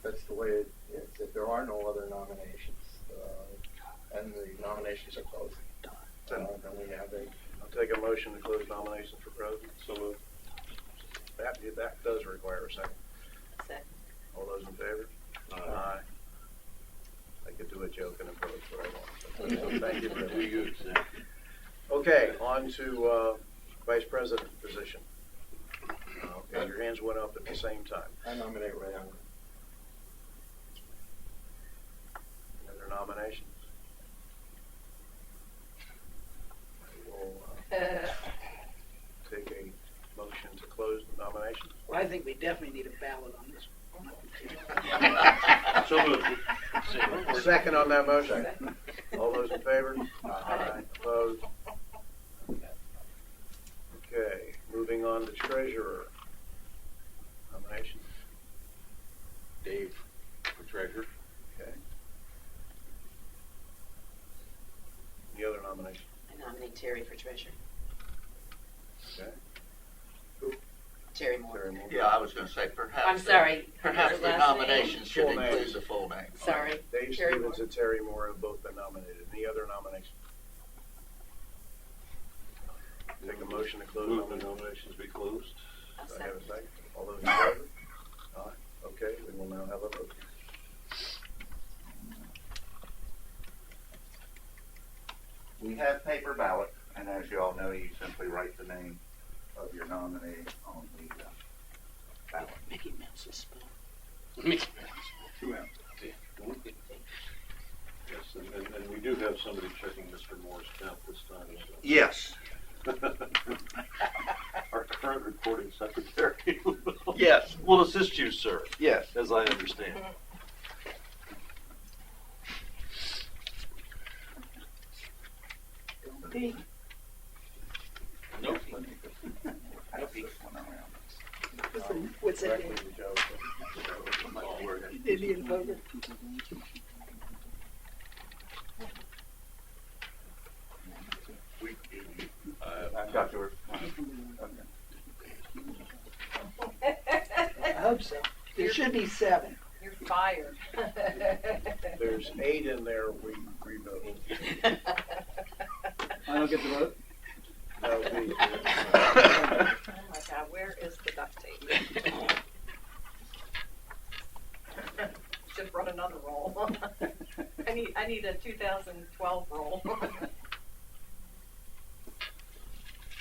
[SPEAKER 6] that's the way it is. If there are no other nominations, and the nominations are closed, then we have
[SPEAKER 2] I'll take a motion to close nominations for president.
[SPEAKER 10] So moved.
[SPEAKER 2] That does require a second.
[SPEAKER 12] Second.
[SPEAKER 2] All those in favor? Aye. I could do a joke and impose what I want. Thank you for that. Okay, on to vice president position. Okay, your hands went up at the same time.
[SPEAKER 6] I nominate Ray Unger.
[SPEAKER 2] Any other nominations? I will take a motion to close the nomination.
[SPEAKER 9] Well, I think we definitely need a ballot on this one.
[SPEAKER 10] So moved.
[SPEAKER 2] Second on that motion. All those in favor? Aye. Opposed? Okay, moving on to treasurer. Nomination.
[SPEAKER 13] Dave for treasurer.
[SPEAKER 2] Okay. Any other nomination?
[SPEAKER 12] I nominate Terry for treasurer.
[SPEAKER 2] Okay.
[SPEAKER 12] Terry Moore.
[SPEAKER 2] Terry Moore.
[SPEAKER 8] Yeah, I was going to say perhaps.
[SPEAKER 12] I'm sorry.
[SPEAKER 8] Perhaps
[SPEAKER 12] His
[SPEAKER 8] the
[SPEAKER 12] last
[SPEAKER 8] nominations should
[SPEAKER 2] Full name.
[SPEAKER 8] include the full name.
[SPEAKER 12] Sorry.
[SPEAKER 2] Dave
[SPEAKER 12] Terry
[SPEAKER 2] Stevens
[SPEAKER 12] Moore.
[SPEAKER 2] and Terry Moore have both been nominated. Any other nominations? Take a motion to close
[SPEAKER 10] Move the
[SPEAKER 2] nominations.
[SPEAKER 10] nominations be closed.
[SPEAKER 2] Do I have a second? All those in favor? Aye. Okay, we will now have a vote.
[SPEAKER 8] We have paper ballot, and as you all know, you simply write the name of your nominee on the ballot.
[SPEAKER 9] Mickey Mouse is spelled.
[SPEAKER 10] Yes, and we do have somebody checking Mr. Moore's count this time. So.
[SPEAKER 8] Yes.
[SPEAKER 10] Our current recording secretary.
[SPEAKER 1] Yes, we'll assist you, sir. Yes, as I understand.
[SPEAKER 9] Pete,
[SPEAKER 8] Nope. Pass this one around.
[SPEAKER 9] what's that?
[SPEAKER 2] Correctly, Joe.
[SPEAKER 9] Indian voter.
[SPEAKER 8] I've got yours.
[SPEAKER 9] I hope so. There should be 7.
[SPEAKER 5] You're fired.
[SPEAKER 2] There's 8 in there, we revote.
[SPEAKER 4] I don't get the vote?
[SPEAKER 2] No, we,
[SPEAKER 5] Oh my God, where is the duct tape? Should run another roll. I need a 2012 roll.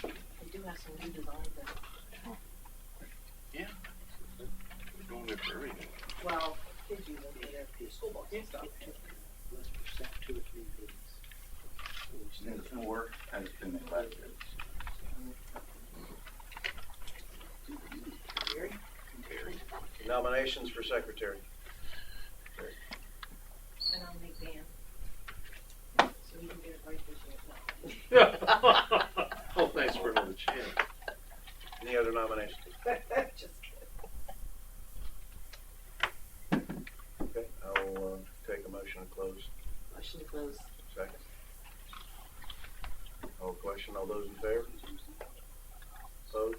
[SPEAKER 5] We do have some new designs in.
[SPEAKER 11] Yeah. We're going there for everything.
[SPEAKER 5] Well, kids use them for their school books and stuff.
[SPEAKER 8] Ms. Moore has been elected.
[SPEAKER 2] nominations for secretary.
[SPEAKER 5] And I'll make Dan. So we can get it right this year.
[SPEAKER 10] Oh, thanks for another chance.
[SPEAKER 2] Any other nominations?
[SPEAKER 5] Just
[SPEAKER 2] Okay, I'll take a motion to close.
[SPEAKER 12] Motion to close.
[SPEAKER 2] Second. All question, all those in favor? Opposed?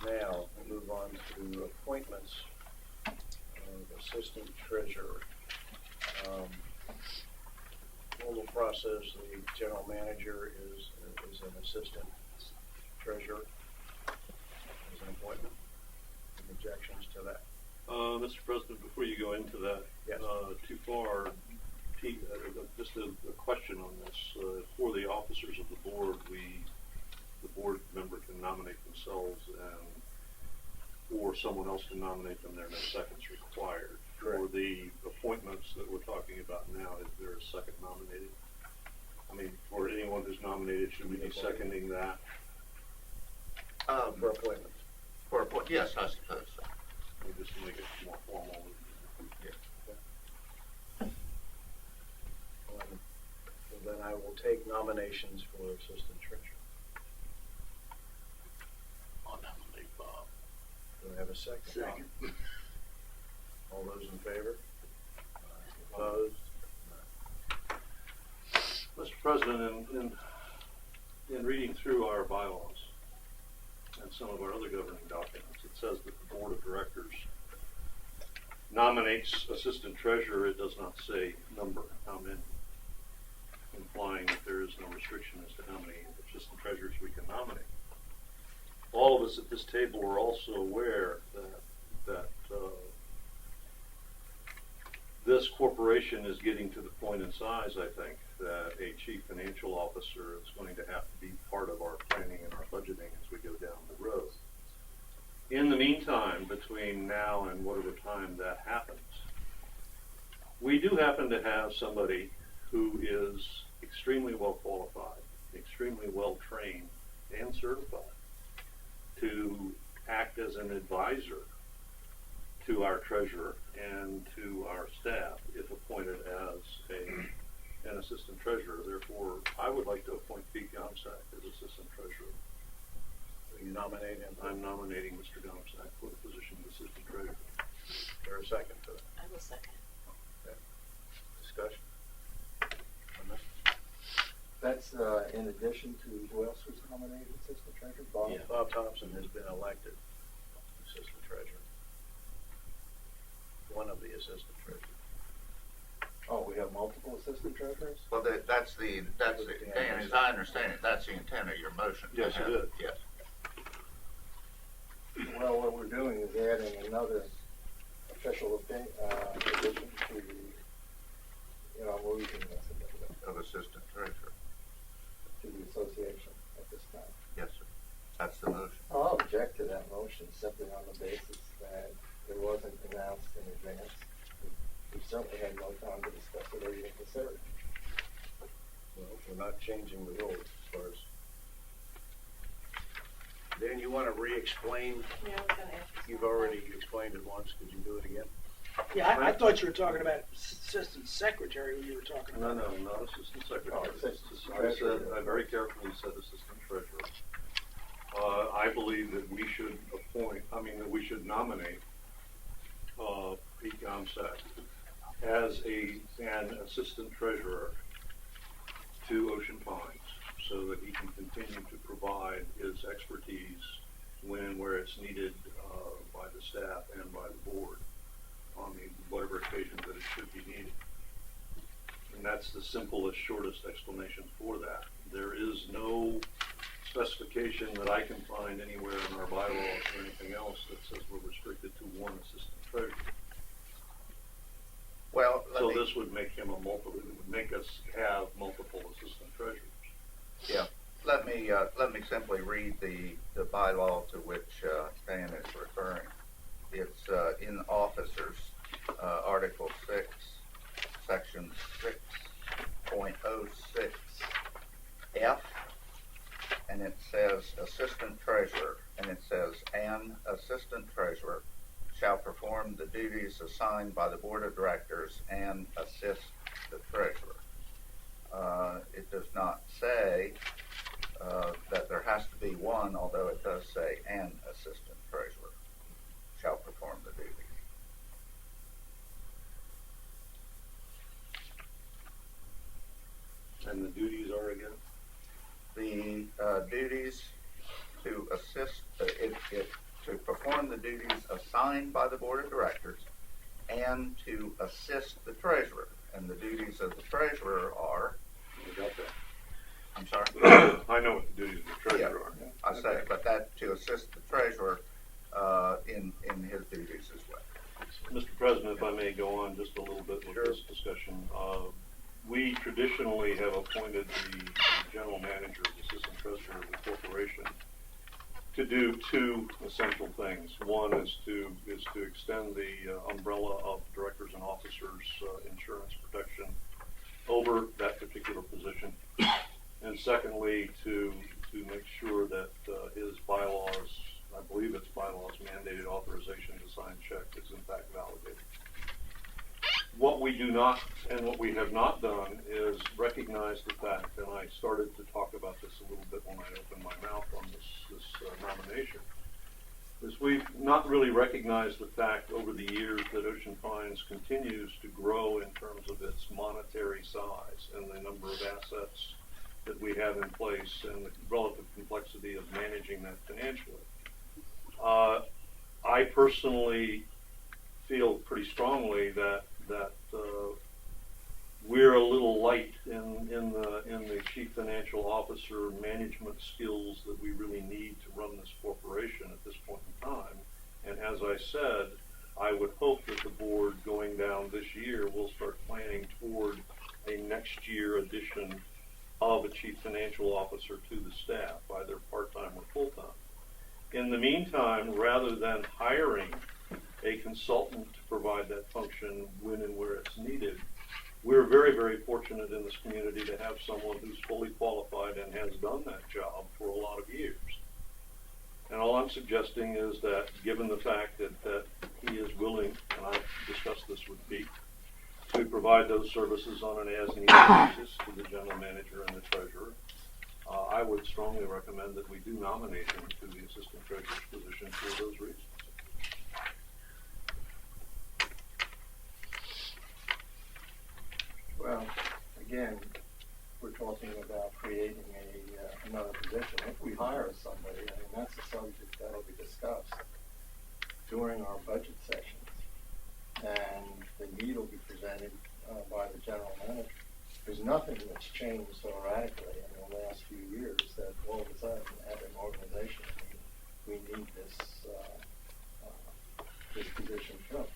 [SPEAKER 2] Now, we move on to appointments of assistant treasurer. Normal process, the general manager is an assistant treasurer as an appointment. Any objections to that?
[SPEAKER 10] Mr. President, before you go into that,
[SPEAKER 2] Yes.
[SPEAKER 10] too far, Pete, just a question on this. For the officers of the board, the board member can nominate themselves or someone else can nominate them. There are no seconds required.
[SPEAKER 2] Correct.
[SPEAKER 10] For the appointments that we're talking about now, is there a second nominated? I mean, for anyone who's nominated, should we be seconding that?
[SPEAKER 2] For appointments.
[SPEAKER 8] Yes, I suppose so.
[SPEAKER 10] Just to make it more formal.
[SPEAKER 2] So then I will take nominations for assistant treasurer.
[SPEAKER 13] I'll nominate Bob.
[SPEAKER 2] Do I have a second?
[SPEAKER 9] Second.
[SPEAKER 2] All those in favor? Opposed?
[SPEAKER 10] Mr. President, in reading through our bylaws and some of our other governing documents, it says that the board of directors nominates assistant treasurer. It does not say number, how many, implying that there is no restriction as to how many assistant treasurers we can nominate. All of us at this table are also aware that this corporation is getting to the point in size, I think, that a chief financial officer is going to have to be part of our planning and our budgeting as we go down the road. In the meantime, between now and whatever time that happens, we do happen to have somebody who is extremely well qualified, extremely well trained and certified to act as an advisor to our treasurer and to our staff if appointed as an assistant treasurer. Therefore, I would like to appoint Pete Gomsack as assistant treasurer.
[SPEAKER 2] So you nominate him.
[SPEAKER 10] I'm nominating Mr. Gomsack for the position of assistant treasurer.
[SPEAKER 2] Is there a second to it?
[SPEAKER 12] I will second.
[SPEAKER 2] Discussion? On this?
[SPEAKER 6] That's in addition to who else was nominated assistant treasurer? Bob?
[SPEAKER 13] Yeah.
[SPEAKER 2] Bob Thompson has been elected assistant treasurer. One of the assistant treasurers.
[SPEAKER 6] Oh, we have multiple assistant treasurers?
[SPEAKER 8] Well, that's Dan, as I understand it, that's the intent of your motion.
[SPEAKER 10] Yes, it is.
[SPEAKER 8] Yes.
[SPEAKER 6] Well, what we're doing is adding another official position to the, we're using this
[SPEAKER 8] Of assistant treasurer.
[SPEAKER 6] to the association at this time.
[SPEAKER 8] Yes, sir. That's the motion.
[SPEAKER 6] I'll object to that motion simply on the basis that it wasn't announced in advance. We certainly had no time to discuss it or even consider it.
[SPEAKER 2] Well, we're not changing the rules as far as. Dan, you want to re-explain?
[SPEAKER 5] Yeah, I was gonna ask you
[SPEAKER 2] You've
[SPEAKER 5] something.
[SPEAKER 2] already explained it once. Could you do it again?
[SPEAKER 9] Yeah, I thought you were talking about assistant secretary when you were talking
[SPEAKER 10] No,
[SPEAKER 9] about.
[SPEAKER 10] not assistant secretary.
[SPEAKER 6] Oh, assistant
[SPEAKER 10] I very carefully said assistant treasurer. I believe that we should that we should nominate Pete Gomsat as an assistant treasurer to Ocean Pines so that he can continue to provide his expertise when and where it's needed by the staff and by the board on whatever occasions that it should be needed. And that's the simplest, shortest explanation for that. There is no specification that I can find anywhere in our bylaws or anything else that says we're restricted to one assistant treasurer.
[SPEAKER 8] Well,
[SPEAKER 10] So this would make him it would make us have multiple assistant treasurers.
[SPEAKER 8] Yeah, let me simply read the bylaw to which Dan is referring. It's in officers, Article 6, Section 6.06 F, and it says assistant treasurer, and it says an assistant treasurer shall perform the duties assigned by the board of directors and assist the treasurer. It does not say that there has to be one, although it does say an assistant treasurer shall perform the duties.
[SPEAKER 10] And the duties are again?
[SPEAKER 8] The duties to assist, to perform the duties assigned by the board of directors and to assist the treasurer. And the duties of the treasurer are,
[SPEAKER 10] You got that.
[SPEAKER 8] I'm sorry?
[SPEAKER 10] I know what the duties of the treasurer are.
[SPEAKER 8] I say, but that to assist the treasurer in his duties as well.
[SPEAKER 10] Mr. President, if I may go on just a little bit with this discussion. We traditionally have appointed the general manager, the assistant treasurer of the corporation, to do two essential things. One is to extend the umbrella of directors and officers insurance protection over that particular position, and secondly, to make sure that his bylaws, I believe it's bylaws mandated authorization to sign check is in fact validated. What we do not and what we have not done is recognize the fact, and I started to talk about this a little bit when I opened my mouth on this nomination, is we've not really recognized the fact over the years that Ocean Pines continues to grow in terms of its monetary size and the number of assets that we have in place and the relative complexity of managing that financially. I personally feel pretty strongly that we're a little light in the chief financial officer management skills that we really need to run this corporation at this point in time. And as I said, I would hope that the board going down this year will start planning toward a next year addition of a chief financial officer to the staff, either part-time or full-time. In the meantime, rather than hiring a consultant to provide that function when and where it's needed, we're very, very fortunate in this community to have someone who's fully qualified and has done that job for a lot of years. And all I'm suggesting is that, given the fact that he is willing, and I've discussed this with Pete, to provide those services on an as-needed basis to the general manager and the treasurer, I would strongly recommend that we do nominate him to the assistant treasurer's position for those reasons.
[SPEAKER 6] Well, again, we're talking about creating another position. If we hire somebody, I mean, that's a subject that'll be discussed during our budget sessions. And the need will be presented by the general manager. nothing that's changed so radically in the last few years that all of a sudden, at an organization, we need this position filled.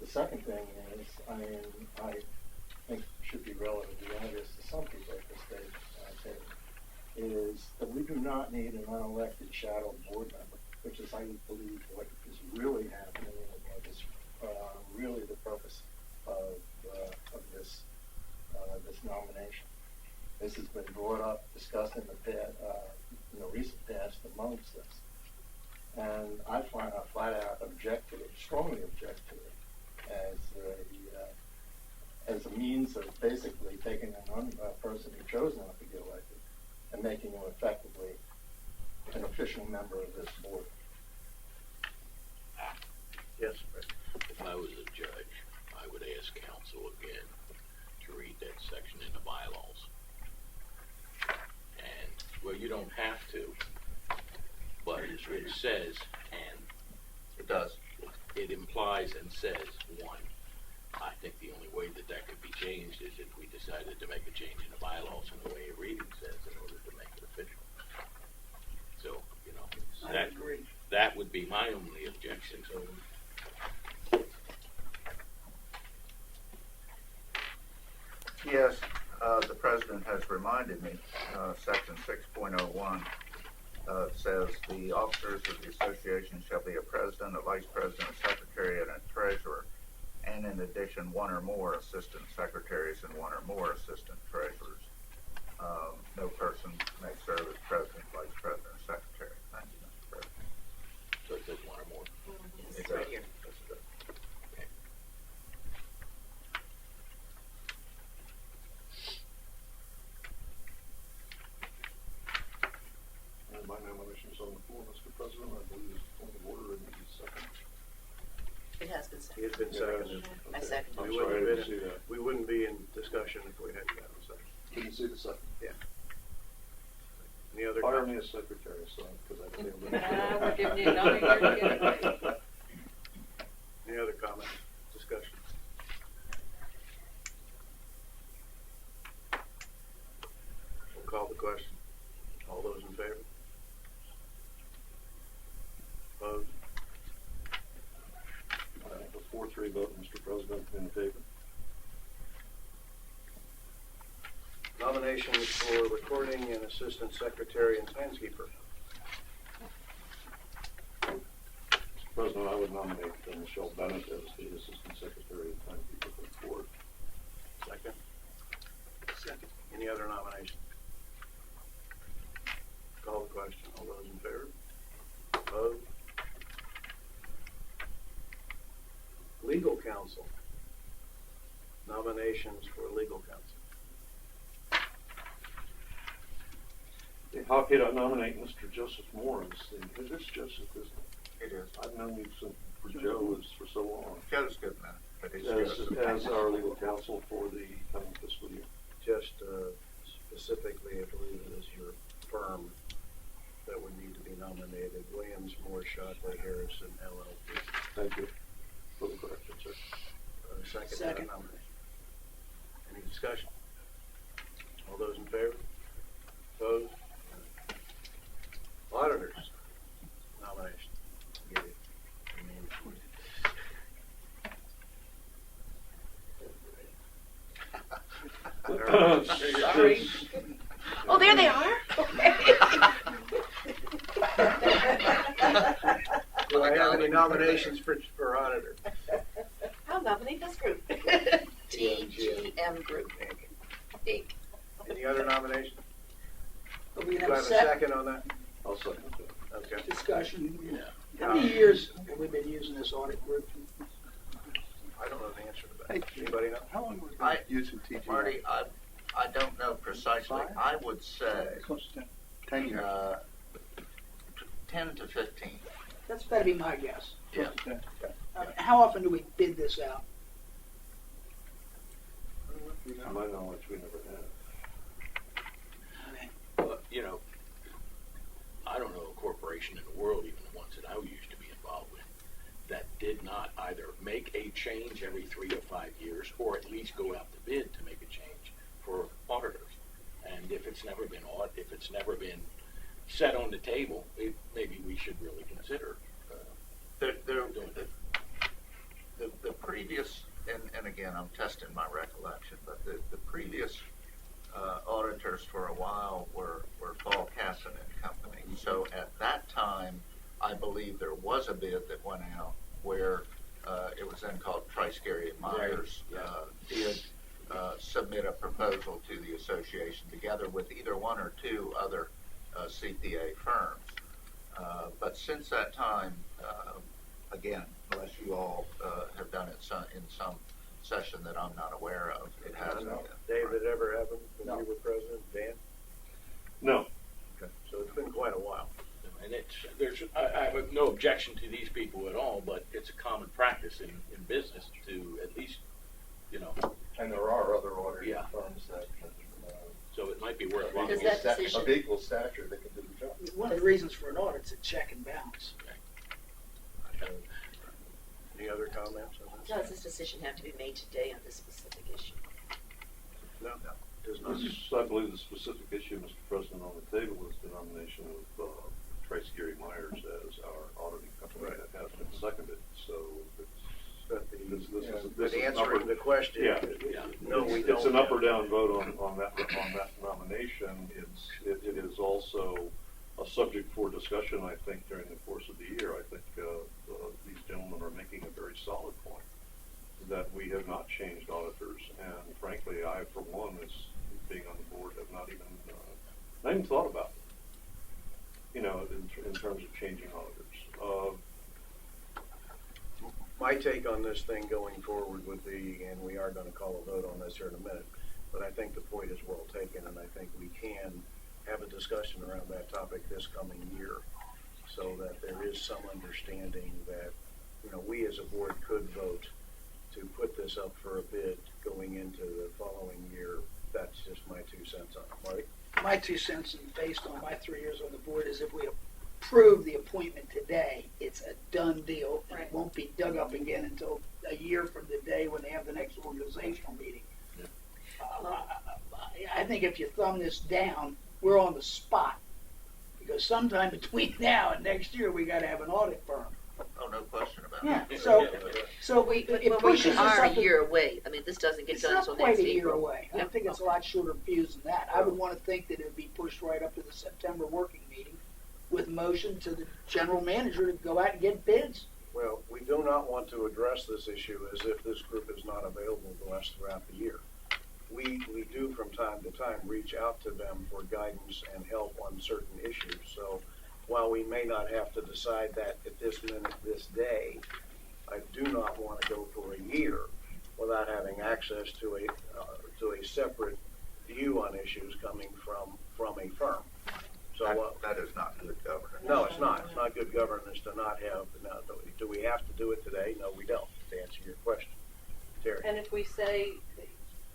[SPEAKER 6] The second thing is, I think should be relatively obvious to some people at this stage, is that we do not need an unelected shadow board member, which is, I believe, what is really happening and what is really the purpose of this nomination. This has been brought up, discussed in the recent past amongst us, and I flat out object to it, strongly object to it, as a means of basically taking a person who chose not to get elected and making him effectively an official member of this board.
[SPEAKER 2] Yes,
[SPEAKER 13] If I was a judge, I would ask counsel again to read that section in the bylaws. And, well, you don't have to, but it says, and
[SPEAKER 8] It does.
[SPEAKER 13] it implies and says, one. I think the only way that could be changed is if we decided to make a change in the bylaws in the way a reading says in order to make it official. So,
[SPEAKER 9] I agree.
[SPEAKER 13] that would be my only objection. So,
[SPEAKER 8] Yes, the president has reminded me, section 6.01 says the officers of the association shall be a president, a vice president, a secretary, and a treasurer, and in addition, one or more assistant secretaries and one or more assistant treasurers. No person may serve as president, vice president, or secretary. Thank you, Mr. President.
[SPEAKER 13] so it says one or more.
[SPEAKER 12] Yes, it's right here.
[SPEAKER 8] That's good.
[SPEAKER 10] And my nomination is on the floor, Mr. President. I believe it's point of order and needs a second.
[SPEAKER 12] It has been
[SPEAKER 2] he
[SPEAKER 12] seconded.
[SPEAKER 2] has been seconded.
[SPEAKER 12] I second.
[SPEAKER 10] I'm
[SPEAKER 2] We
[SPEAKER 10] sorry, I
[SPEAKER 2] wouldn't
[SPEAKER 10] didn't
[SPEAKER 2] have
[SPEAKER 10] see
[SPEAKER 2] been,
[SPEAKER 10] that.
[SPEAKER 2] we wouldn't be in discussion if we hadn't gotten a second.
[SPEAKER 10] Didn't see the second.
[SPEAKER 2] Any other
[SPEAKER 10] Fire
[SPEAKER 2] comments?
[SPEAKER 10] me as secretary, so, because I failed.
[SPEAKER 5] We're giving you another year to get it right.
[SPEAKER 2] Any other comments, discussion? We'll call the question. All those in favor? Opposed?
[SPEAKER 10] A 4-3 vote, Mr. President, in favor.
[SPEAKER 2] Nominations for recording and assistant secretary and timekeeper.
[SPEAKER 10] Mr. President, I would nominate Michelle Bennett as the assistant secretary and timekeeper for the board.
[SPEAKER 2] Second. Second. Any other nominations? Call the question. All those in favor? Opposed? Legal counsel. Nominations for legal counsel.
[SPEAKER 10] How could I nominate Mr. Joseph Moore as the, it is Joseph, isn't it?
[SPEAKER 8] It is.
[SPEAKER 10] I've known you for Joe for so long.
[SPEAKER 8] Joe's good man, but it's
[SPEAKER 10] As,
[SPEAKER 8] Joseph.
[SPEAKER 10] as our legal counsel for the coming fiscal year.
[SPEAKER 2] Just specifically, I believe it is your firm that would need to be nominated. Williams, Moore, Shockley, Harrison, LLP.
[SPEAKER 10] Thank you for the correction, sir.
[SPEAKER 2] Second to that
[SPEAKER 9] Second.
[SPEAKER 2] nomination. Any discussion? All those in favor? Opposed? Auditors. Nomination. Get it.
[SPEAKER 5] Sorry.
[SPEAKER 12] Oh, there they are.
[SPEAKER 2] Do I have any nominations for auditor?
[SPEAKER 12] I'll nominate this group. TGM Group, Inc.
[SPEAKER 2] Any other nominations?
[SPEAKER 9] Are we
[SPEAKER 2] Do
[SPEAKER 9] gonna
[SPEAKER 2] I
[SPEAKER 9] have
[SPEAKER 2] have
[SPEAKER 9] a
[SPEAKER 2] a
[SPEAKER 9] second
[SPEAKER 2] second on that?
[SPEAKER 10] I'll second that.
[SPEAKER 2] Okay.
[SPEAKER 9] discussion?
[SPEAKER 13] Yeah.
[SPEAKER 9] How many years have we been using this audit group?
[SPEAKER 2] I don't know the answer to that. Anybody know?
[SPEAKER 6] How long was
[SPEAKER 8] I-
[SPEAKER 6] using TGI?
[SPEAKER 8] Marty, I don't know precisely. I would say
[SPEAKER 6] Close to 10 years.
[SPEAKER 8] 10 to 15.
[SPEAKER 9] That's gotta be my guess.
[SPEAKER 8] Yeah.
[SPEAKER 6] Close to 10.
[SPEAKER 9] How often do we bid this out?
[SPEAKER 10] To my knowledge, we never have.
[SPEAKER 13] But, I don't know a corporation in the world, even the ones that I used to be involved with, that did not either make a change every 3 or 5 years, or at least go out to bid to make a change and if it's never been if it's never been set on the table, maybe we should really consider doing it.
[SPEAKER 8] The previous, and again, I'm testing my recollection, but the previous auditors for a while were Paul Casson and Company. So at that time, I believe there was a bid that went out where it was then called Trice Gary and Myers did submit a proposal to the association together with either one or two other CPA firms. But since that time, again, unless you all have done it in some session that I'm not aware of, it hasn't been.
[SPEAKER 2] David, ever happened when you were president? Dan?
[SPEAKER 10] No.
[SPEAKER 2] Okay. So it's been quite a while.
[SPEAKER 13] And I have no objection to these people at all, but it's a common practice in business to at least,
[SPEAKER 6] And there are other auditing
[SPEAKER 13] Yeah.
[SPEAKER 6] firms that
[SPEAKER 13] so it might be worthwhile.
[SPEAKER 12] Does that decision-
[SPEAKER 6] of equal stature that can do the job.
[SPEAKER 9] One of the reasons for an audit is a check and balance.
[SPEAKER 2] Any other comments on this?
[SPEAKER 12] Does this decision have to be made today on this specific issue?
[SPEAKER 2] No, does not.
[SPEAKER 10] This is, I believe, the specific issue, Mr. President, on the table is the nomination of Trace Gary Myers as our auditing company.
[SPEAKER 2] Right.
[SPEAKER 10] That has been seconded, so
[SPEAKER 2] But
[SPEAKER 10] this
[SPEAKER 2] but
[SPEAKER 10] is an
[SPEAKER 2] answering
[SPEAKER 10] upper-
[SPEAKER 2] the question,
[SPEAKER 10] Yeah.
[SPEAKER 2] no, we don't.
[SPEAKER 10] It's an up or down vote on that nomination. It is also a subject for discussion, I think, during the course of the year. I think these gentlemen are making a very solid point that we have not changed auditors, and frankly, I, for one, as being on the board, have not even thought about it, in terms of changing auditors.
[SPEAKER 2] My take on this thing going forward would be, and we are going to call a vote on this here in a minute, but I think the point is well taken, and I think we can have a discussion around that topic this coming year, so that there is some understanding that, we as a board could vote to put this up for a bid going into the following year. That's just my 2 cents on it. Marty?
[SPEAKER 9] My 2 cents, and based on my 3 years on the board, is if we approve the appointment today, it's a done deal, and it
[SPEAKER 5] Right.
[SPEAKER 9] won't be dug up again until a year from the day when they have the next organizational meeting. I think if you thumb this down, we're on the spot, because sometime between now and next year, we gotta have an audit firm.
[SPEAKER 8] Oh, no question about
[SPEAKER 9] Yeah,
[SPEAKER 8] it.
[SPEAKER 9] so
[SPEAKER 12] But
[SPEAKER 9] it
[SPEAKER 12] we
[SPEAKER 9] pushes us
[SPEAKER 12] are
[SPEAKER 9] up.
[SPEAKER 12] a year away. I mean, this doesn't get
[SPEAKER 9] It's
[SPEAKER 12] done
[SPEAKER 9] not
[SPEAKER 12] until
[SPEAKER 9] quite
[SPEAKER 12] next
[SPEAKER 9] a year
[SPEAKER 12] April.
[SPEAKER 9] away. I
[SPEAKER 12] Yep.
[SPEAKER 9] think it's a lot shorter fuse than that. I would want to think that it would be pushed right up to the September working meeting with motion to the general manager to go out and get bids.
[SPEAKER 2] Well, we do not want to address this issue as if this group is not available to us throughout the year. We do from time to time reach out to them for guidance and help on certain issues. So while we may not have to decide that at this minute, this day, I do not want to go for a year without having access to a separate view on issues coming from a firm. So
[SPEAKER 8] That is not good governance.
[SPEAKER 2] no, it's not. It's not good governance to not have. Now, do we have to do it today? No, we don't. To answer your question, Terry.
[SPEAKER 5] And if we say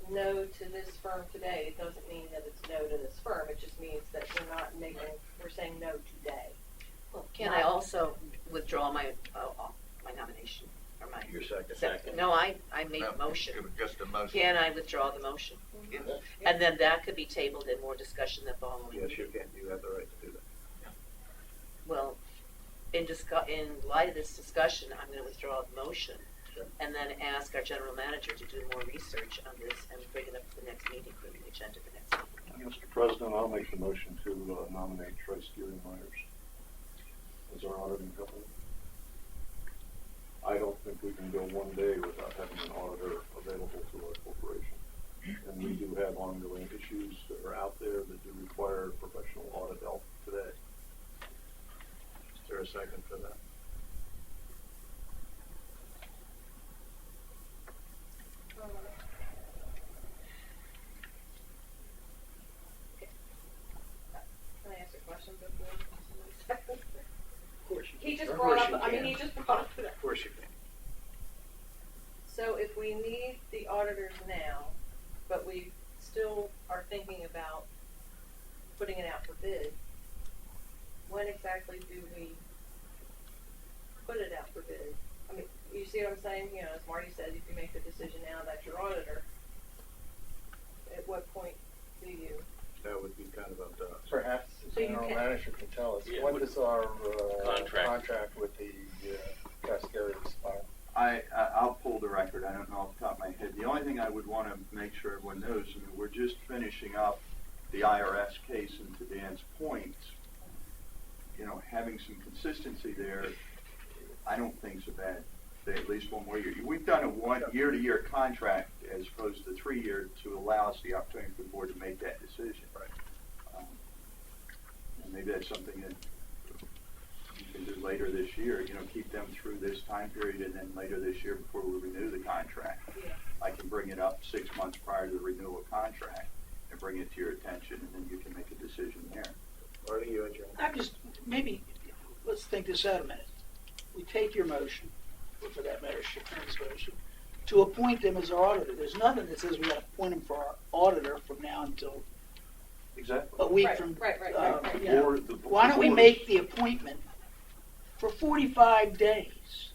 [SPEAKER 5] no to this firm today, it doesn't mean that it's no to this firm. It just means that we're saying no today.
[SPEAKER 12] Well, can I also withdraw my nomination or my
[SPEAKER 2] Your second.
[SPEAKER 12] second? No, I made
[SPEAKER 8] No,
[SPEAKER 12] a motion.
[SPEAKER 8] It was just a motion.
[SPEAKER 12] Can I withdraw the motion?
[SPEAKER 8] Yes.
[SPEAKER 12] And then that could be tabled and more discussion the following
[SPEAKER 2] Yes,
[SPEAKER 12] week.
[SPEAKER 2] you can. You have the right to do that.
[SPEAKER 12] Well, in light of this discussion, I'm gonna withdraw the motion
[SPEAKER 2] Sure.
[SPEAKER 12] and then ask our general manager to do more research on this and bring it up to the next meeting, put it on the agenda for next meeting.
[SPEAKER 10] Mr. President, I'll make the motion to nominate Trace Gary Myers as our auditing company. I don't think we can go one day without having an auditor available to our corporation. And we do have ongoing issues that are out there that do require professional audit help today.
[SPEAKER 2] Is there a second for that?
[SPEAKER 5] Can I ask a question before?
[SPEAKER 9] Of course you
[SPEAKER 5] He
[SPEAKER 9] can.
[SPEAKER 5] just
[SPEAKER 2] Of
[SPEAKER 5] brought
[SPEAKER 2] course
[SPEAKER 5] up,
[SPEAKER 2] you
[SPEAKER 5] I mean,
[SPEAKER 2] can.
[SPEAKER 5] he just brought up,
[SPEAKER 2] Of course you can.
[SPEAKER 5] so if we need the auditors now, but we still are thinking about putting it out for bid, when exactly do we put it out for bid? I mean, you see what I'm saying? As Marty said, if you make the decision now that your auditor, at what point do you?
[SPEAKER 2] that would be kind of up to us.
[SPEAKER 6] Perhaps the
[SPEAKER 5] So you
[SPEAKER 6] general
[SPEAKER 5] can-
[SPEAKER 6] manager can tell us,
[SPEAKER 13] Yeah,
[SPEAKER 6] when
[SPEAKER 13] what-
[SPEAKER 6] does our
[SPEAKER 13] Contract.
[SPEAKER 6] contract with the Cascade expire?
[SPEAKER 3] I'll pull the record, I don't know off the top of my head. The only thing I would want to make sure everyone knows, I mean, we're just finishing up the IRS case, and to Dan's point, you know, having some consistency there, I don't think is a bad thing, at least one more year. We've done a year-to-year contract as opposed to 3-year to allow us the opportunity for the board to make that decision.
[SPEAKER 2] Right.
[SPEAKER 3] And maybe that's something that you can do later this year, you know, keep them through this time period, and then later this year before we renew the contract,
[SPEAKER 5] Yeah.
[SPEAKER 3] I can bring it up 6 months prior to the renewal contract and bring it to your attention, and then you can make a decision there.
[SPEAKER 2] Marty, you had your,
[SPEAKER 9] I just, maybe, let's think this out a minute. We take your motion, or for that matter, Sharon's motion, to appoint them as our auditor. There's nothing that says we gotta appoint them for our auditor from now until
[SPEAKER 10] Exactly.
[SPEAKER 9] a week
[SPEAKER 5] Right,
[SPEAKER 9] from,
[SPEAKER 5] right, right,
[SPEAKER 9] uh,
[SPEAKER 5] right.
[SPEAKER 9] you know.
[SPEAKER 10] Or the
[SPEAKER 9] Why don't we
[SPEAKER 10] board-
[SPEAKER 9] make the appointment for 45 days?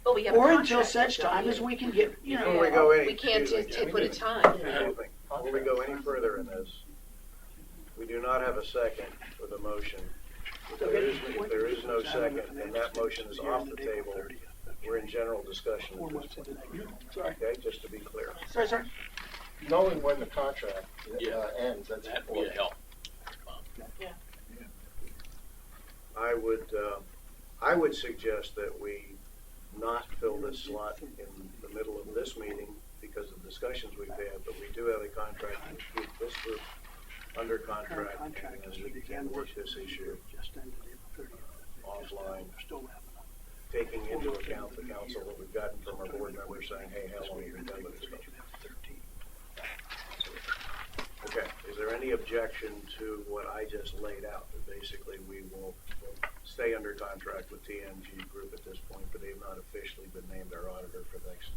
[SPEAKER 12] But we have a
[SPEAKER 9] Or
[SPEAKER 12] contract.
[SPEAKER 9] until such
[SPEAKER 12] don't
[SPEAKER 9] time
[SPEAKER 12] we?
[SPEAKER 9] as we can get, you
[SPEAKER 2] before
[SPEAKER 9] know,
[SPEAKER 2] we go any.
[SPEAKER 12] We can't
[SPEAKER 2] excuse me,
[SPEAKER 12] just put a time.
[SPEAKER 2] Excuse me. Before we go any further in this, we do not have a second for the motion. If there is no second, then that motion is off the table. We're in general discussion
[SPEAKER 9] 4
[SPEAKER 2] at
[SPEAKER 9] months
[SPEAKER 2] this
[SPEAKER 9] into
[SPEAKER 2] point.
[SPEAKER 9] that year. Sorry,
[SPEAKER 2] Okay, just to be clear.
[SPEAKER 9] sorry.
[SPEAKER 6] Knowing when the contract
[SPEAKER 13] Yeah.
[SPEAKER 6] ends, that's
[SPEAKER 13] That'd be a
[SPEAKER 6] important.
[SPEAKER 13] help.
[SPEAKER 2] I would suggest that we not fill this slot in the middle of this meeting because of discussions we've had, but we do have a contract to keep this group under contract, and then we can work this issue offline, taking into account the counsel that we've gotten from our board members saying, hey, how long have you been done with this stuff? Okay, is there any objection to what I just laid out? That basically we will stay under contract with TNG Group at this point, but they have not officially been named our auditor for the next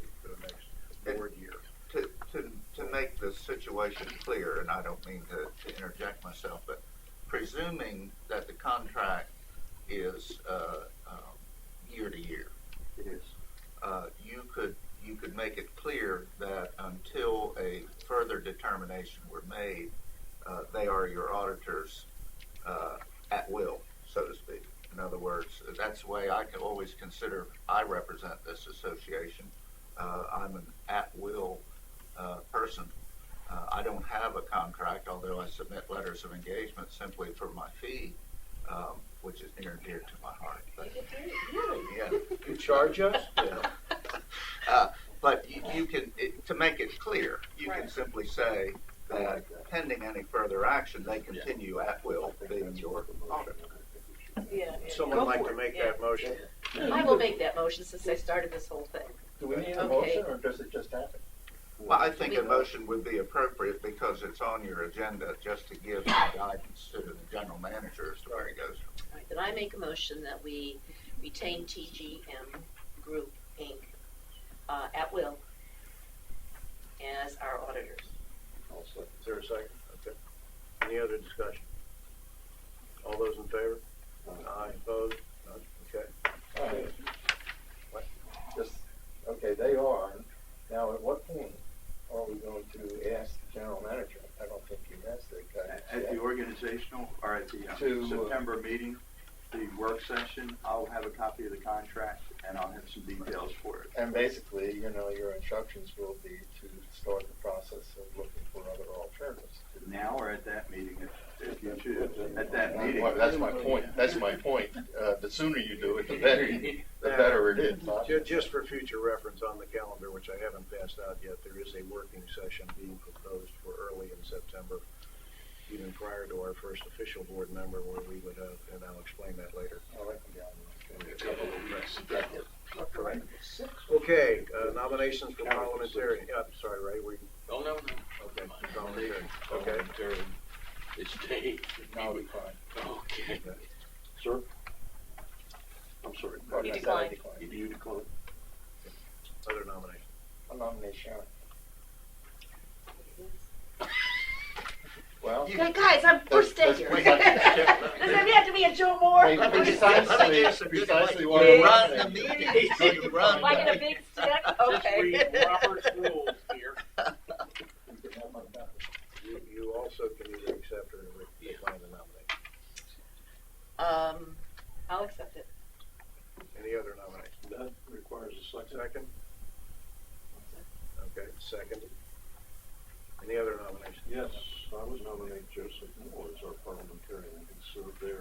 [SPEAKER 2] board year.
[SPEAKER 8] To make the situation clear, and I don't mean to interject myself, but presuming that the contract is year to year,
[SPEAKER 3] It is.
[SPEAKER 8] you could make it clear that until a further determination were made, they are your auditors at will, so to speak. In other words, that's the way I can always consider I represent this association. I'm an at-will person. I don't have a contract, although I submit letters of engagement simply for my fee, which is near and dear to my heart. But, yeah.
[SPEAKER 2] You charge us?
[SPEAKER 8] But you can, to make it clear, you can
[SPEAKER 5] Right.
[SPEAKER 8] simply say that pending any further action, they continue at will being your auditor.
[SPEAKER 5] Yeah.
[SPEAKER 2] Someone like to make that motion?
[SPEAKER 12] I will make that motion since I started this whole thing.
[SPEAKER 6] Do we need a
[SPEAKER 12] Okay.
[SPEAKER 6] motion, or does it just happen?
[SPEAKER 8] Well, I think a motion would be appropriate because it's on your agenda, just to give some guidance to the general manager as to where he goes.
[SPEAKER 12] All right, then I make a motion that we retain TGM Group, Inc., at will as our auditors.
[SPEAKER 2] Is there a second? Okay. Any other discussion? All those in favor? Aye, opposed? None? Okay.
[SPEAKER 6] All right. Just, okay, they are. Now, at what point are we going to ask the general manager? I don't think you asked that guy.
[SPEAKER 3] At the organizational, or at the
[SPEAKER 6] To,
[SPEAKER 3] September meeting, the work session, I'll have a copy of the contract, and I'll have some details for it.
[SPEAKER 6] And basically, you know, your instructions will be to start the process of looking for other alternatives.
[SPEAKER 3] Now or at that meeting, if you choose, at that meeting.
[SPEAKER 6] Well, that's my point. That's my point. The sooner you do it, the better it is.
[SPEAKER 2] Just for future reference on the calendar, which I haven't passed out yet, there is a working session being proposed for early in September, even prior to our first official board member, where we would have, and I'll explain that later.
[SPEAKER 6] I'll write them down.
[SPEAKER 2] Correct. Okay, nominations for parliamentarian. Yeah, sorry, Ray, we,
[SPEAKER 13] Oh, no, no.
[SPEAKER 2] okay, parliamentarian. Okay.
[SPEAKER 13] It's Dave.
[SPEAKER 6] Now we fine.
[SPEAKER 13] Okay.
[SPEAKER 10] Sir? I'm sorry.
[SPEAKER 12] You decline.
[SPEAKER 10] You decline?
[SPEAKER 2] Other nominations.
[SPEAKER 6] I'll nominate Sharon. Well,
[SPEAKER 12] Hey, guys, we're staying here. Does that have to be a Joe Moore?
[SPEAKER 6] precisely what
[SPEAKER 8] You
[SPEAKER 6] I'm
[SPEAKER 8] run the
[SPEAKER 6] saying.
[SPEAKER 8] meeting, you run.
[SPEAKER 12] Like in a big stick? Okay.
[SPEAKER 13] Just read Robert's rules here.
[SPEAKER 6] You can have my back.
[SPEAKER 2] Any other nominations?
[SPEAKER 10] That requires a second.
[SPEAKER 2] Second? Okay, seconded. Any other nominations?
[SPEAKER 10] Yes, I would nominate Joseph Moore as our parliamentarian. He served there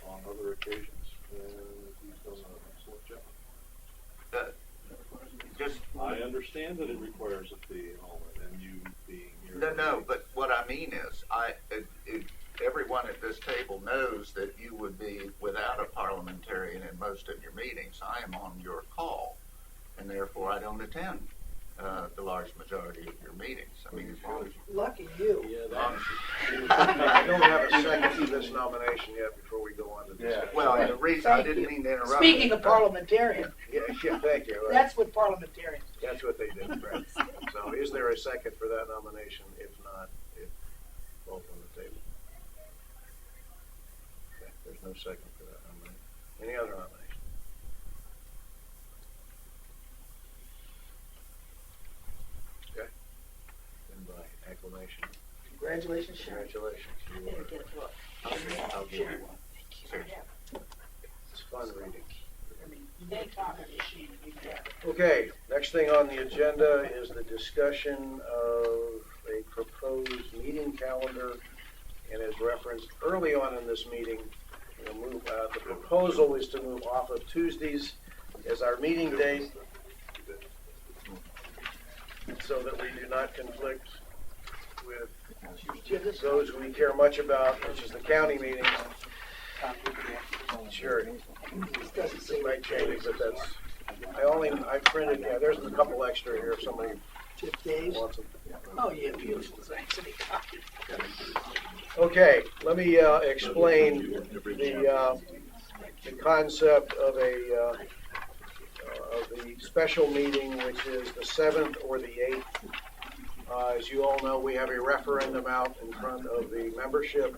[SPEAKER 10] on other occasions, and he's done an excellent job.
[SPEAKER 8] Just,
[SPEAKER 10] I understand that it requires a fee and all that, and you being here.
[SPEAKER 8] no, but what I mean is, everyone at this table knows that you would be without a parliamentarian in most of your meetings. I am on your call, and therefore I don't attend the large majority of your meetings. I mean, as long as
[SPEAKER 9] Lucky you.
[SPEAKER 2] I don't have a second to this nomination yet before we go on to discussion.
[SPEAKER 8] well, the reason I didn't mean to interrupt.
[SPEAKER 9] Speaking of parliamentarian,
[SPEAKER 2] Yeah, thank you.
[SPEAKER 9] that's what parliamentarians do.
[SPEAKER 2] That's what they did, right. So is there a second for that nomination? If not, if both on the table. Okay, there's no second for that nomination. Any other nomination? Okay. Then by acclamation,
[SPEAKER 9] Congratulations, Shera.
[SPEAKER 2] congratulations. You
[SPEAKER 12] Better
[SPEAKER 2] are,
[SPEAKER 12] get a book.
[SPEAKER 2] I'll give you one. It's fun reading. Okay, next thing on the agenda is the discussion of a proposed meeting calendar. And as referenced early on in this meeting, the proposal is to move off of Tuesdays as our meeting day so that we do not conflict with those we care much about, which is the county meeting. Sure, it might change, but that's, I printed, yeah, there's a couple extra here if somebody
[SPEAKER 9] Days.
[SPEAKER 2] wants them.
[SPEAKER 9] Oh, yeah, beautiful. Thanks.
[SPEAKER 2] Okay, let me explain the concept of the special meeting, which is the 7th or the 8th. As you all know, we have a referendum out in front of the membership.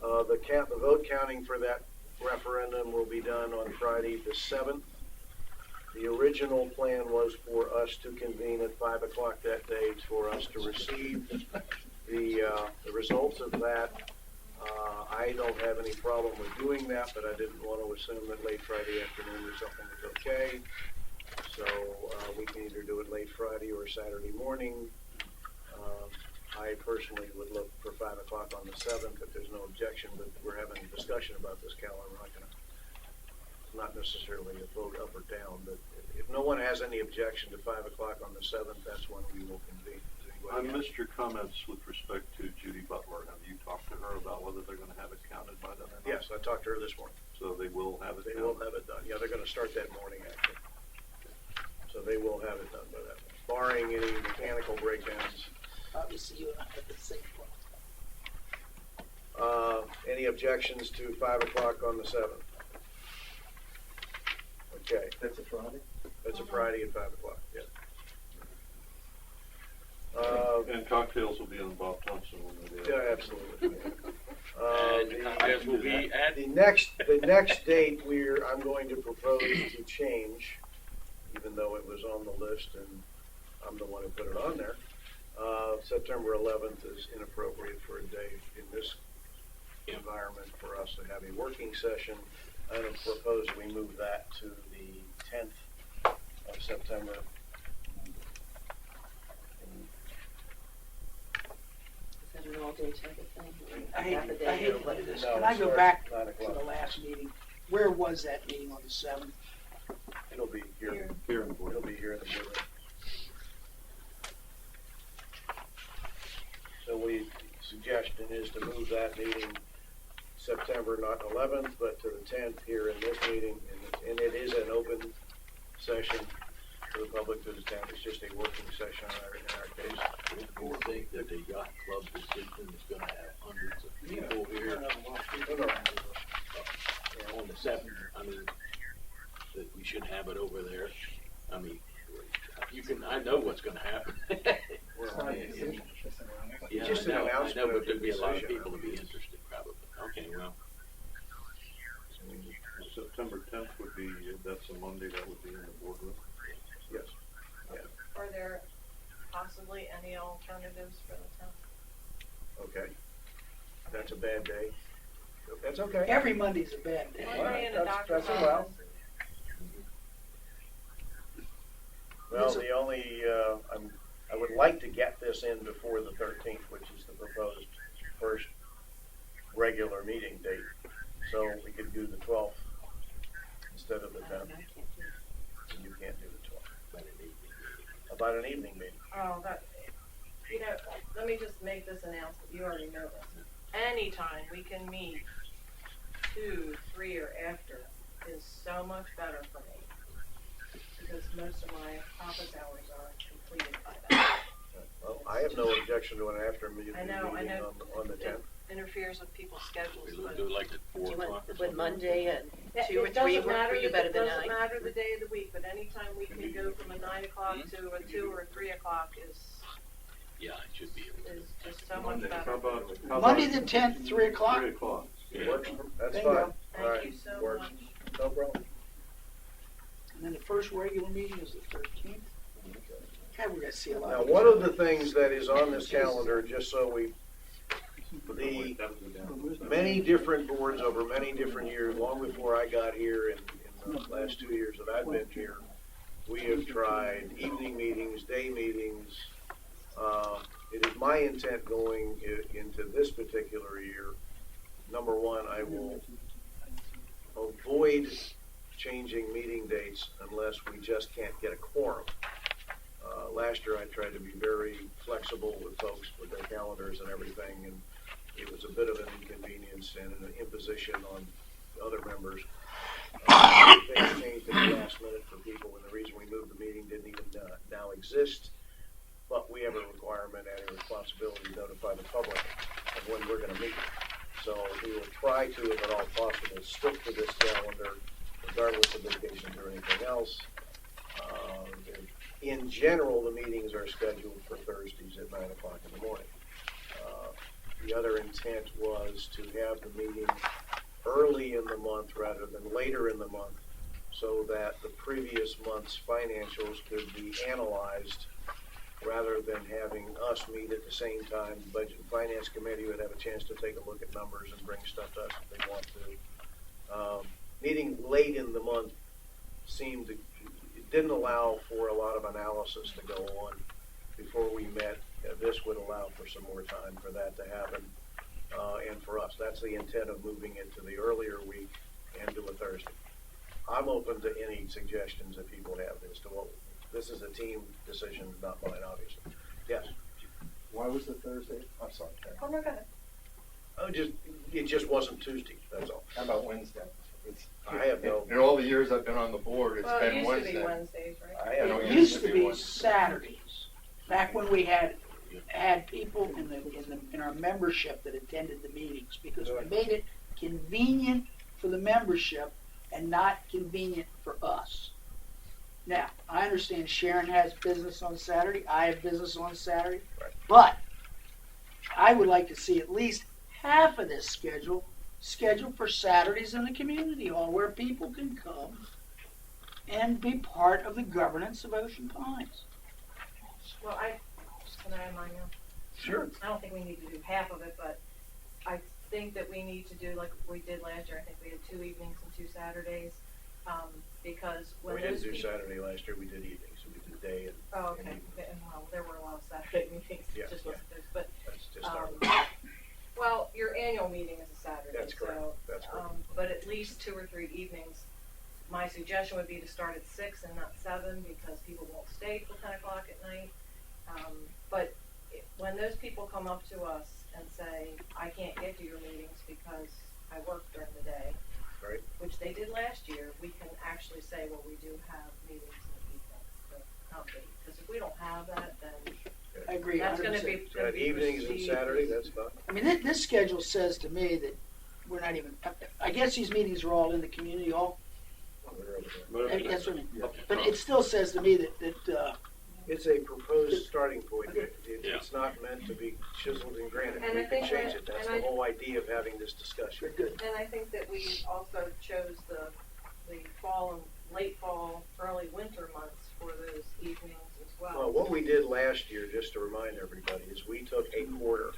[SPEAKER 2] The vote counting for that referendum will be done on Friday the 7th. The original plan was for us to convene at 5 o'clock that day for us to receive the results of that. I don't have any problem with doing that, but I didn't want to assume that late Friday afternoon or something is okay. So we can either do it late Friday or Saturday morning. I personally would look for 5 o'clock on the 7th if there's no objection, but we're having a discussion about this calendar. We're not going to, not necessarily a vote up or down, but if no one has any objection to 5 o'clock on the 7th, that's when we will convene.
[SPEAKER 10] I missed your comments with respect to Judy Butler. Have you talked to her about whether they're going to have it counted by then or not?
[SPEAKER 2] Yes, I talked to her this morning.
[SPEAKER 10] So they will have it
[SPEAKER 2] They
[SPEAKER 10] counted?
[SPEAKER 2] will have it done. Yeah, they're going to start that morning, actually. So they will have it done by that, barring any mechanical breakdowns.
[SPEAKER 9] Obviously, you and I have the same one.
[SPEAKER 2] Any objections to 5 o'clock on the 7th? Okay,
[SPEAKER 6] That's a Friday?
[SPEAKER 2] that's a Friday at 5 o'clock, yeah.
[SPEAKER 10] And cocktails will be on Bob Thompson when they do.
[SPEAKER 2] Yeah, absolutely.
[SPEAKER 13] And the contest will be at
[SPEAKER 2] The next date I'm going to propose to change, even though it was on the list and I'm the one who put it on there. September 11th is inappropriate for a day in this environment for us to have a working session. I would propose we move that to the 10th of September.
[SPEAKER 12] Is that an all-day type of thing?
[SPEAKER 9] I hate to play this.
[SPEAKER 2] No,
[SPEAKER 9] Can I
[SPEAKER 2] it
[SPEAKER 9] go
[SPEAKER 2] starts
[SPEAKER 9] back
[SPEAKER 2] at 9
[SPEAKER 9] to the
[SPEAKER 2] o'clock.
[SPEAKER 9] last meeting? Where was that meeting on the 7th?
[SPEAKER 2] It'll be here.
[SPEAKER 10] Here in the board.
[SPEAKER 2] It'll be here in the boardroom. So suggestion is to move that meeting September, not 11th, but to the 10th here in this meeting. And it is an open session for the public to attend. It's just a working session in our case.
[SPEAKER 13] Do you think that the yacht club decision is gonna have hundreds of people here on the 7th? I mean, that we should have it over there. I mean, I know what's gonna happen. Yeah,
[SPEAKER 2] Just
[SPEAKER 13] I
[SPEAKER 2] an
[SPEAKER 13] know,
[SPEAKER 2] announcement
[SPEAKER 13] but
[SPEAKER 2] of
[SPEAKER 13] there'd be a lot of
[SPEAKER 2] decision.
[SPEAKER 13] people to be interested probably. Okay, well,
[SPEAKER 10] September 10th would be, that's a Monday, that would be in the boardroom.
[SPEAKER 2] Yes.
[SPEAKER 5] Are there possibly any alternatives for the 10th?
[SPEAKER 2] Okay. That's a bad day. That's okay.
[SPEAKER 9] Every Monday's a bad day.
[SPEAKER 5] Monday and a
[SPEAKER 2] That's
[SPEAKER 5] doctor's
[SPEAKER 2] a well.
[SPEAKER 5] office.
[SPEAKER 2] Well, the only, I would like to get this in before the 13th, which is the proposed first regular meeting date. So we could do the 12th instead of the 10th. And you can't do the 12th. About an evening meeting.
[SPEAKER 5] Oh, that, you know, let me just make this announcement, you already know this. Anytime we can meet 2, 3, or after is so much better for me. Because most of my office hours are completed by that.
[SPEAKER 2] Well, I have no objection to an after meeting
[SPEAKER 5] I know
[SPEAKER 2] on the 10th.
[SPEAKER 5] it interferes with people's schedules,
[SPEAKER 13] We
[SPEAKER 5] but.
[SPEAKER 13] do like at 4
[SPEAKER 12] Do you
[SPEAKER 13] o'clock or
[SPEAKER 12] want,
[SPEAKER 13] something.
[SPEAKER 12] would Monday at
[SPEAKER 5] Yeah,
[SPEAKER 12] 2 or
[SPEAKER 5] it
[SPEAKER 12] 3
[SPEAKER 5] doesn't
[SPEAKER 12] work for
[SPEAKER 5] matter
[SPEAKER 12] you
[SPEAKER 5] the-
[SPEAKER 12] better than
[SPEAKER 5] It doesn't
[SPEAKER 12] 9?
[SPEAKER 5] matter the day of the week, but anytime we can go from a 9 o'clock to a 2 or a 3 o'clock is
[SPEAKER 13] Yeah, it should be.
[SPEAKER 5] just so much
[SPEAKER 10] Monday,
[SPEAKER 5] better.
[SPEAKER 10] how about
[SPEAKER 9] Monday the 10th, 3 o'clock.
[SPEAKER 10] 3 o'clock?
[SPEAKER 2] Works, that's
[SPEAKER 9] Bingo.
[SPEAKER 2] fine. All
[SPEAKER 5] Thank
[SPEAKER 2] right,
[SPEAKER 5] you so
[SPEAKER 2] works.
[SPEAKER 5] much.
[SPEAKER 2] No problem.
[SPEAKER 9] And then the first regular meeting is the 13th. God, we're gonna see a lot.
[SPEAKER 2] Now, one of the things that is on this calendar, just so we, the many different boards over many different years, long before I got here in the last 2 years that I've been here, we have tried evening meetings, day meetings. It is my intent going into this particular year, number one, I will avoid changing meeting dates unless we just can't get a quorum. Last year I tried to be very flexible with folks with their calendars and everything, and it was a bit of an inconvenience and an imposition on other members. Things changed at the last minute for people, and the reason we moved the meeting didn't even now exist. But we have a requirement and a responsibility to notify the public of when we're going to meet. So we will try to, if at all possible, stick to this calendar, regardless of vacations or anything else. In general, the meetings are scheduled for Thursdays at 9 o'clock in the morning. The other intent was to have the meeting early in the month rather than later in the month, so that the previous month's financials could be analyzed rather than having us meet at the same time. The Budget and Finance Committee would have a chance to take a look at numbers and bring stuff to us if they want to. Meeting late in the month it didn't allow for a lot of analysis to go on before we met. This would allow for some more time for that to happen, and for us. That's the intent of moving it to the earlier week and to a Thursday. I'm open to any suggestions that people have as to what, this is a team decision, not mine, obviously. Yes?
[SPEAKER 6] Why was it Thursday? I'm sorry, Karen.
[SPEAKER 5] Oh, no, go ahead.
[SPEAKER 2] It just wasn't Tuesday, that's all.
[SPEAKER 6] How about Wednesday?
[SPEAKER 2] I have no,
[SPEAKER 6] In all the years I've been on the board, it's
[SPEAKER 5] Well, it
[SPEAKER 6] been
[SPEAKER 5] used to be
[SPEAKER 6] Wednesday.
[SPEAKER 5] Wednesdays, right?
[SPEAKER 2] I have no.
[SPEAKER 9] It used to be Saturdays, back when we had people in our membership that attended the meetings, because we made it convenient for the membership and not convenient for us. Now, I understand Sharon has business on Saturday, I have business on Saturday,
[SPEAKER 2] Right.
[SPEAKER 9] but I would like to see at least half of this scheduled for Saturdays in the community hall, where people can come and be part of the governance of Ocean Pines.
[SPEAKER 5] Well, can I have mine now?
[SPEAKER 2] Sure.
[SPEAKER 5] I don't think we need to do half of it, but I think that we need to do like we did last year. I think we had 2 evenings and 2 Saturdays, because when
[SPEAKER 2] We
[SPEAKER 5] those
[SPEAKER 2] didn't do
[SPEAKER 5] people.
[SPEAKER 2] Saturday last year, we did evenings, so we did day and.
[SPEAKER 5] Oh,
[SPEAKER 2] and
[SPEAKER 5] okay.
[SPEAKER 2] evening.
[SPEAKER 5] Well, there were a lot of Saturday meetings.
[SPEAKER 2] Yeah,
[SPEAKER 5] It just
[SPEAKER 2] yeah.
[SPEAKER 5] wasn't this, but
[SPEAKER 2] That's just our.
[SPEAKER 5] well, your annual meeting is a Saturday.
[SPEAKER 2] That's correct.
[SPEAKER 5] So,
[SPEAKER 2] That's correct.
[SPEAKER 5] but at least 2 or 3 evenings. My suggestion would be to start at 6 and not 7, because people won't stay till 10 o'clock at night. But when those people come up to us and say, I can't get to your meetings because I work during the day,
[SPEAKER 2] Right.
[SPEAKER 5] which they did last year, we can actually say, well, we do have meetings in the evening to accommodate. Because if we don't have that, then
[SPEAKER 9] I agree,
[SPEAKER 5] that's
[SPEAKER 9] 100%.
[SPEAKER 5] gonna be.
[SPEAKER 2] So at evenings and Saturday, that's fine.
[SPEAKER 9] I mean, this schedule says to me that we're not even, I guess these meetings are all in the community hall. That's what I mean. But it still says to me that
[SPEAKER 2] It's a proposed starting point. It's not meant to be chiseled in granite.
[SPEAKER 5] And
[SPEAKER 2] We
[SPEAKER 5] I
[SPEAKER 2] can
[SPEAKER 5] think
[SPEAKER 2] change
[SPEAKER 5] that-
[SPEAKER 2] it. That's
[SPEAKER 5] and
[SPEAKER 2] the
[SPEAKER 5] I-
[SPEAKER 2] whole idea of having this discussion.
[SPEAKER 9] we're good.
[SPEAKER 5] And I think that we also chose the fall and late fall, early winter months for those evenings as well.
[SPEAKER 2] Well, what we did last year, just to remind everybody, is we took a quarter.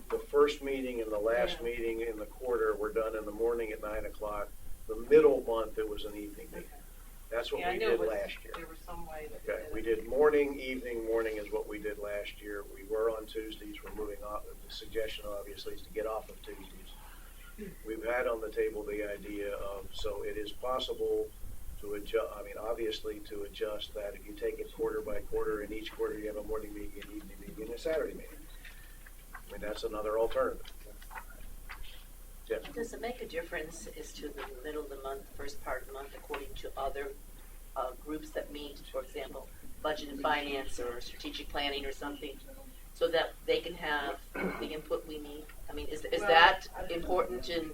[SPEAKER 2] The first meeting and the last
[SPEAKER 5] Yeah.
[SPEAKER 2] meeting in the quarter were done in the morning at 9 o'clock. The middle month, it was an evening meeting. That's what
[SPEAKER 5] Yeah, I
[SPEAKER 2] we
[SPEAKER 5] knew it
[SPEAKER 2] did
[SPEAKER 5] was,
[SPEAKER 2] last year.
[SPEAKER 5] there was some way that
[SPEAKER 2] Okay, we did morning, evening, morning is what we did last year. We were on Tuesdays, we're moving off, the suggestion obviously is to get off of Tuesdays. We've had on the table the idea of, so it is possible to adjust, I mean, obviously to adjust that if you take it quarter by quarter, and each quarter you have a morning meeting, an evening meeting, and a Saturday meeting. I mean, that's another alternative. Yes.
[SPEAKER 12] Does it make a difference as to the middle of the month, first part of the month, according to other groups that meet, for example, budget and finance or strategic planning or something, so that they can have the input we need? I mean, is
[SPEAKER 5] Well,
[SPEAKER 12] that important in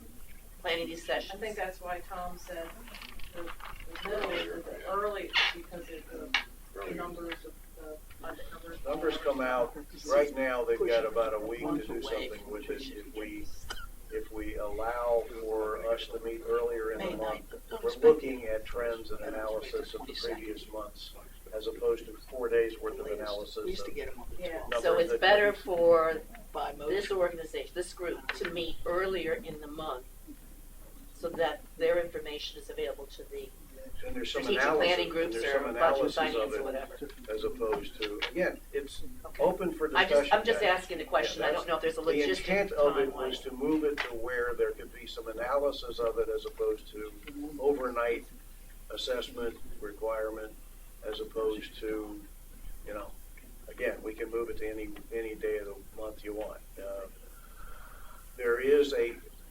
[SPEAKER 12] planning these sessions?
[SPEAKER 5] I think that's why Tom said the middle, the early, because of the numbers of the budget numbers.
[SPEAKER 2] Numbers come out, right now, they've got about a week to do something with it. If we allow for us to meet earlier in the month, we're looking at trends and analysis of the previous months, as opposed to 4 days worth of analysis.
[SPEAKER 9] We used to get them on the
[SPEAKER 5] Yeah.
[SPEAKER 9] 12th.
[SPEAKER 12] So it's better for
[SPEAKER 9] By
[SPEAKER 12] this
[SPEAKER 9] motion.
[SPEAKER 12] organization, this group, to meet earlier in the month, so that their information is available to the
[SPEAKER 2] And there's some
[SPEAKER 12] strategic
[SPEAKER 2] analysis,
[SPEAKER 12] planning
[SPEAKER 2] and
[SPEAKER 12] groups
[SPEAKER 2] there's
[SPEAKER 12] or
[SPEAKER 2] some
[SPEAKER 12] budget and
[SPEAKER 2] analysis
[SPEAKER 12] finance
[SPEAKER 2] of
[SPEAKER 12] or
[SPEAKER 2] it,
[SPEAKER 12] whatever.
[SPEAKER 2] as opposed to, again, it's
[SPEAKER 12] Okay.
[SPEAKER 2] open for
[SPEAKER 12] I'm
[SPEAKER 2] discussion.
[SPEAKER 12] just
[SPEAKER 2] Jack.
[SPEAKER 12] asking the question. I don't know if there's a
[SPEAKER 2] The
[SPEAKER 12] logistic
[SPEAKER 2] intent of it
[SPEAKER 12] timeline.
[SPEAKER 2] was to move it to where there could be some analysis of it as opposed to overnight assessment requirement, as opposed to, you know, again, we can move it to any day of the month you want. There is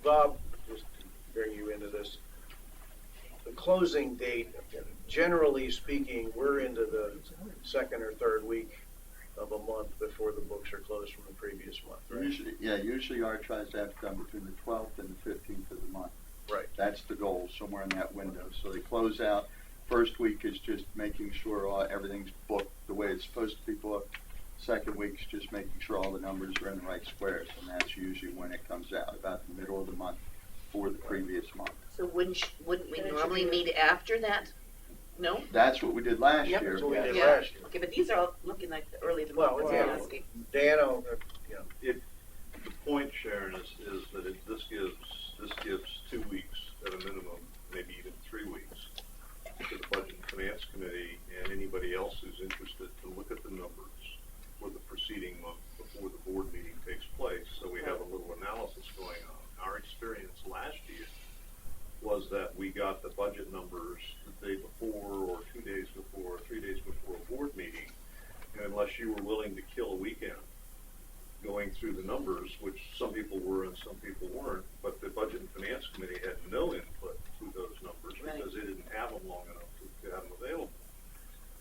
[SPEAKER 2] Bob, just to bring you into this, the closing date, generally speaking, we're into the second or third week of a month before the books are closed from the previous month, right?
[SPEAKER 6] Usually our tries to have it done between the 12th and the 15th of the month.
[SPEAKER 2] Right.
[SPEAKER 6] That's the goal, somewhere in that window. So they close out. First week is just making sure everything's booked the way it's supposed to be booked. Second week's just making sure all the numbers are in the right squares, and that's usually when it comes out, about the middle of the month for the previous month.
[SPEAKER 12] So wouldn't we normally meet after that? No?
[SPEAKER 6] That's what we did last
[SPEAKER 9] Yep,
[SPEAKER 6] year.
[SPEAKER 2] That's what we did
[SPEAKER 12] Yeah.
[SPEAKER 2] last year.
[SPEAKER 12] Okay, but these are all looking like the early of the month.
[SPEAKER 2] Well,
[SPEAKER 12] That's
[SPEAKER 2] yeah.
[SPEAKER 12] what I'm asking.
[SPEAKER 2] Dan,
[SPEAKER 10] The point, Sharon, is that this gives 2 weeks at a minimum, maybe even 3 weeks, to the Budget and Finance Committee and anybody else who's interested to look at the numbers for the preceding month before the board meeting takes place. So we have a little analysis going on. Our experience last year was that we got the budget numbers the day before or 2 days before or 3 days before a board meeting. And unless you were willing to kill a weekend going through the numbers, which some people were and some people weren't, but the Budget and Finance Committee had no input to those numbers because they didn't have them long enough to have them available.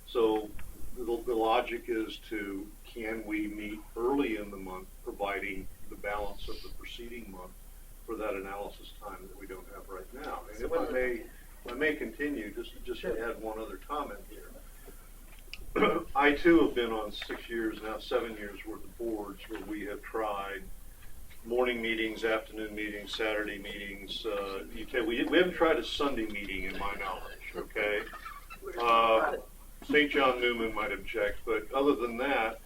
[SPEAKER 10] So the logic is to, can we meet early in the month, providing the balance of the preceding month for that analysis time that we don't have right now? And if I may continue, just to add one other comment here. I too have been on 6 years, now 7 years worth of boards where we have tried morning meetings, afternoon meetings, Saturday meetings. We haven't tried a Sunday meeting in my knowledge, okay? St. John Newman might object, but other than that,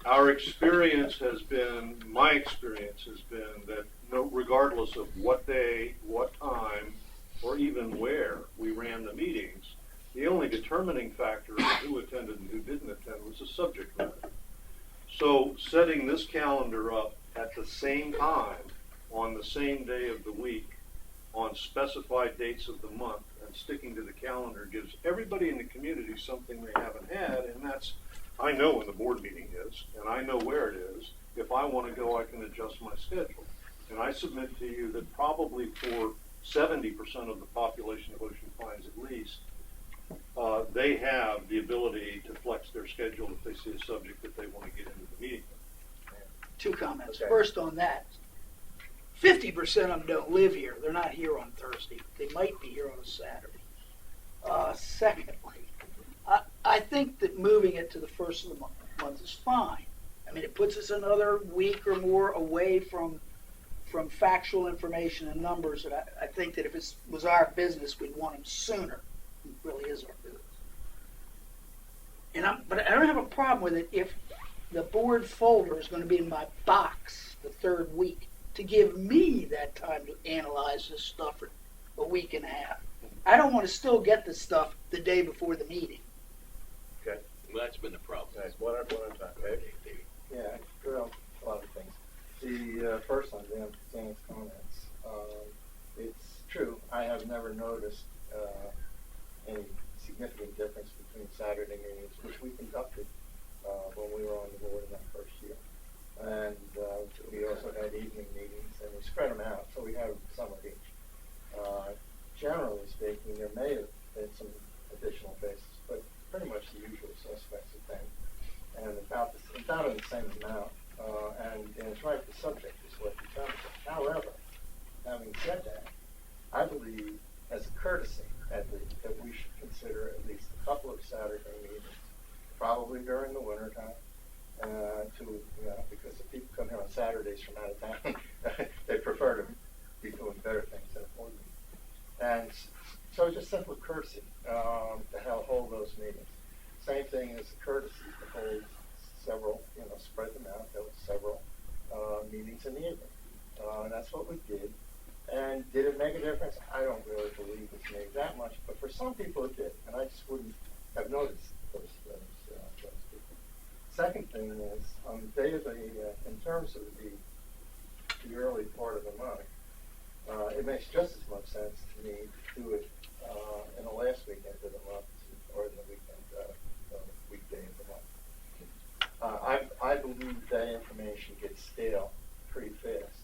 [SPEAKER 10] our experience has been, my experience has been that regardless of what day, what time, or even where we ran the meetings, the only determining factor of who attended and who didn't attend was the subject matter. So setting this calendar up at the same time, on the same day of the week, on specified dates of the month, and sticking to the calendar gives everybody in the community something they haven't had, and that's, I know when the board meeting is, and I know where it is. If I want to go, I can adjust my schedule. And I submit to you that probably for 70% of the population of Ocean Pines at least, they have the ability to flex their schedule if they see a subject that they want to get into the meeting.
[SPEAKER 9] 2 comments.
[SPEAKER 2] Okay.
[SPEAKER 9] First on that, 50% of them don't live here. They're not here on Thursday. They might be here on a Saturday. Secondly, I think that moving it to the first of the month is fine. I mean, it puts us another week or more away from factual information and numbers. And I think that if it was our business, we'd want them sooner. It really is our business. But I don't have a problem with it if the board folder is going to be in my box the third week to give me that time to analyze this stuff for a week and a half. I don't wanna still get the stuff the day before the meeting.
[SPEAKER 13] Well, that's been the problem.
[SPEAKER 6] Guys, one at a time, okay? Yeah, well, a lot of things. The first on Dan's comments, it's true, I have never noticed any significant difference between Saturday meetings, which we conducted when we were on the board in that first year. And we also had evening meetings, and we spread them out, so we have some of each. Generally speaking, there may have been some additional faces, but pretty much the usual suspects of things, and about in the same amount. And it's right, the subject is what determines it. However, having said that, I believe, as a courtesy, that we should consider at least a couple of Saturday meetings, probably during the winter time, because if people come here on Saturdays from out of town, they prefer to be doing better things than a board meeting. And so just simple courtesy to hold those meetings. Same thing as a courtesy to hold several, spread them out, there were several meetings in the evening. And that's what we did. And did it make a difference? I don't really believe it's made that much, but for some people it did, and I just wouldn't have noticed those people. Second thing is, on the day of in terms of the early part of the month, it makes just as much sense to me to do it in the last weekend of the month or in the weekday of the month. I believe that information gets stale pretty fast,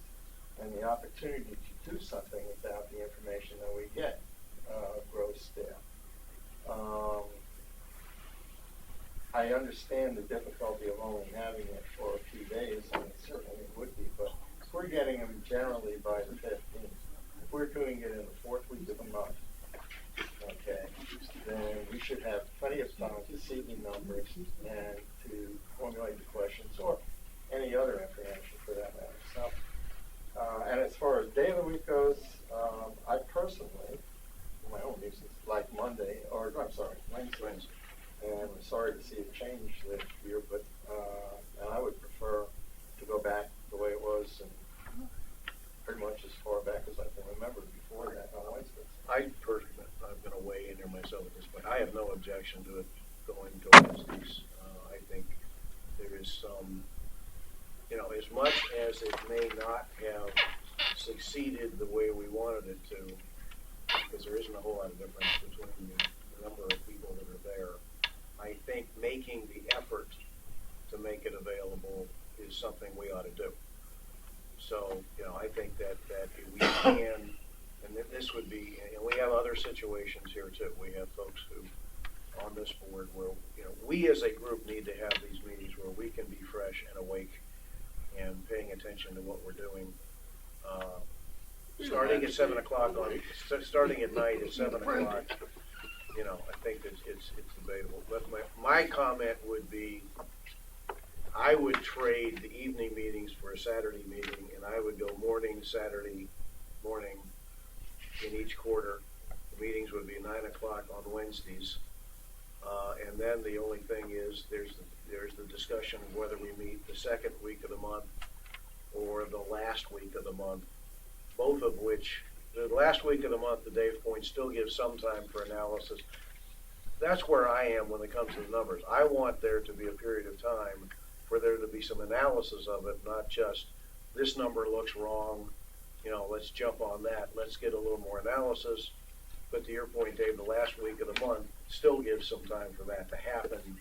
[SPEAKER 6] and the opportunity to do something about the information that we get grows stale. I understand the difficulty of only having it for a few days, and it certainly would be, but if we're getting them generally by the 15th, if we're doing it in the fourth week of the month, okay, then we should have plenty of time to see the numbers and to formulate the questions or any other information for that matter. So, and as far as day of the week goes, I personally, for my own reasons, like Wednesday. And I'm sorry to see it change this year, but and I would prefer to go back the way it was and pretty much as far back as I can remember before that on Wednesdays.
[SPEAKER 14] I personally, I'm going to weigh in here myself at this point. I have no objection to it going to Wednesdays. I think there is some, as much as it may not have succeeded the way we wanted it to, because there isn't a whole lot of difference between the number of people that are there, I think making the effort to make it available is something we ought to do. So, I think that if we can, and this would be, and we have other situations here too. We have folks who, on this board, where, we as a group need to have these meetings where we can be fresh and awake and paying attention to what we're doing. Starting at 7 o'clock starting at night at 7 o'clock, I think it's debatable. But my comment would be, I would trade the evening meetings for a Saturday meeting, and I would go morning, Saturday morning in each quarter. The meetings would be 9 o'clock on Wednesdays. And then the only thing is, there's the discussion of whether we meet the second week of the month or the last week of the month, both of which, the last week of the month, the Dave point, still gives some time for analysis. That's where I am when it comes to the numbers. I want there to be a period of time for there to be some analysis of it, not just, this number looks wrong, let's jump on that. Let's get a little more analysis. But to your point, Dave, the last week of the month still gives some time for that to happen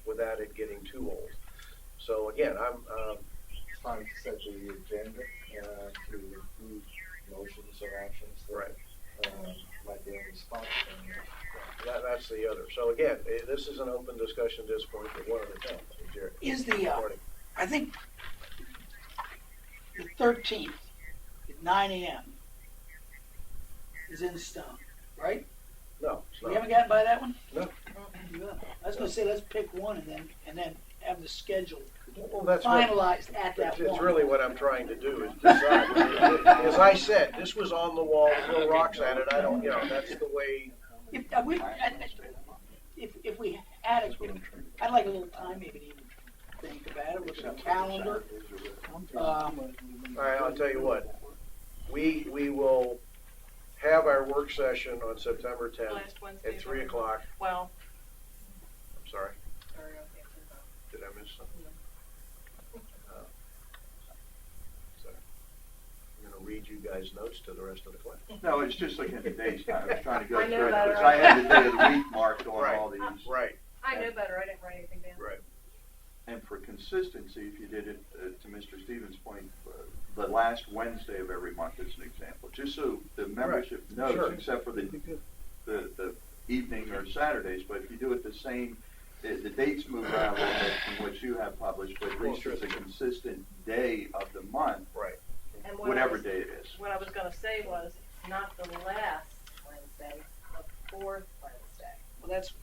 [SPEAKER 14] without it getting too old. So again, I'm
[SPEAKER 6] Time to set the agenda to include motions or actions that might be in response to them.
[SPEAKER 14] that's the other. So again, this is an open discussion at this point, but one at a time. Jerry.
[SPEAKER 9] Is I think the 13th at 9 a.m. is in stone, right?
[SPEAKER 14] No, it's
[SPEAKER 9] We
[SPEAKER 14] not.
[SPEAKER 9] haven't gotten by that one?
[SPEAKER 14] No.
[SPEAKER 9] I was going to say, let's pick one and then have the schedule
[SPEAKER 14] Well, that's what,
[SPEAKER 9] finalized at that
[SPEAKER 14] it's
[SPEAKER 9] one.
[SPEAKER 14] really what I'm trying to do is decide. As I said, this was on the wall, throw rocks at it. I don't, that's the way.
[SPEAKER 9] If we had it, I'd like a little time maybe to even think about it, look at the calendar.
[SPEAKER 14] All right, I'll tell you what. We will have our work session on September 10th
[SPEAKER 5] Last Wednesday.
[SPEAKER 14] at 3 o'clock.
[SPEAKER 5] Well,
[SPEAKER 14] I'm sorry,
[SPEAKER 5] sorry, okay,
[SPEAKER 14] did I miss something? Sorry. I'm gonna read you guys' notes to the rest of the class.
[SPEAKER 1] No, it's just looking at the dates. I was trying to go
[SPEAKER 5] I know
[SPEAKER 1] through it,
[SPEAKER 5] better.
[SPEAKER 1] because I had the day of the week marked on
[SPEAKER 14] Right.
[SPEAKER 1] all these.
[SPEAKER 14] Right,
[SPEAKER 5] I know better, I didn't write anything down.
[SPEAKER 14] right.
[SPEAKER 1] And for consistency, if you did it, to Mr. Stevens' point, the last Wednesday of every month as an example, just so the membership knows,
[SPEAKER 14] Sure.
[SPEAKER 1] except for the evening or Saturdays, but if you do it the same, the dates move around a little bit from what you have published, but at least it's a consistent day of the month,
[SPEAKER 14] Right.
[SPEAKER 5] And what I
[SPEAKER 1] whatever
[SPEAKER 5] was-
[SPEAKER 1] day it is.
[SPEAKER 5] What I was gonna say was, not the last Wednesday, the fourth Wednesday.
[SPEAKER 9] Well, that's,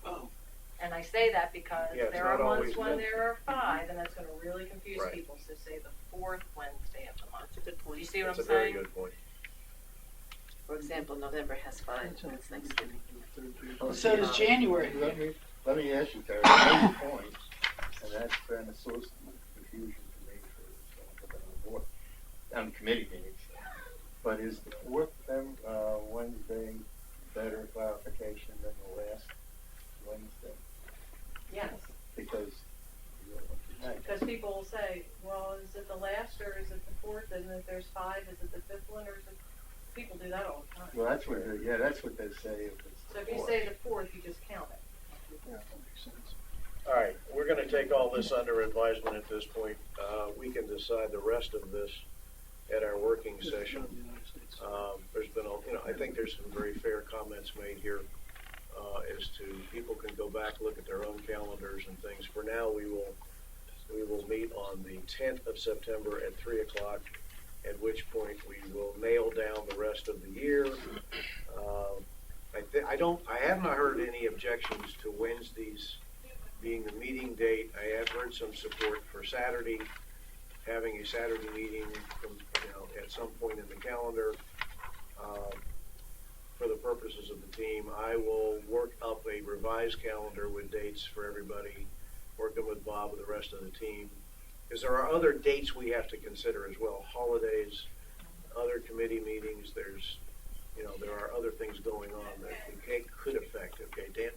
[SPEAKER 9] oh,
[SPEAKER 5] And I say that because
[SPEAKER 14] Yeah, it's
[SPEAKER 5] there are
[SPEAKER 14] not
[SPEAKER 5] months
[SPEAKER 14] always
[SPEAKER 5] when
[SPEAKER 14] Wednesday.
[SPEAKER 5] there are 5, and that's gonna really confuse
[SPEAKER 14] Right.
[SPEAKER 5] people, so say the fourth Wednesday of the month.
[SPEAKER 12] That's a good
[SPEAKER 5] Do
[SPEAKER 12] point.
[SPEAKER 5] you see what
[SPEAKER 14] That's
[SPEAKER 5] I'm
[SPEAKER 14] a very
[SPEAKER 5] saying?
[SPEAKER 14] good point.
[SPEAKER 12] For example, November has 5, it's Thanksgiving.
[SPEAKER 9] so does January.
[SPEAKER 6] Let me ask you, Terry, one point, and that's been a source of confusion to me for on committee meetings. But is the fourth Wednesday better clarification than the last Wednesday?
[SPEAKER 5] Yes,
[SPEAKER 6] Because
[SPEAKER 5] because people will say, well, is it the last or is it the fourth, and if there's 5, is it the fifth one, or is it, people do that all the time.
[SPEAKER 6] well, that's what that's what they say. If it's
[SPEAKER 5] So if
[SPEAKER 6] the
[SPEAKER 5] you
[SPEAKER 6] fourth.
[SPEAKER 5] say the fourth, you just count it.
[SPEAKER 6] Yeah, that makes sense.
[SPEAKER 14] All right, we're gonna take all this under advisement at this point. We can decide the rest of this at our working session. There's been, I think there's some very fair comments made here as to people can go back, look at their own calendars and things. For now, we will meet on the 10th of September at 3 o'clock, at which point we will nail down the rest of the year. I have not heard any objections to Wednesdays being the meeting date. I have heard some support for Saturday, having a Saturday meeting from, at some point in the calendar. For the purposes of the team, I will work up a revised calendar with dates for everybody, working with Bob and the rest of the team. Because there are other dates we have to consider as well, holidays, other committee meetings, there are other things going on that could affect. Okay, Dan?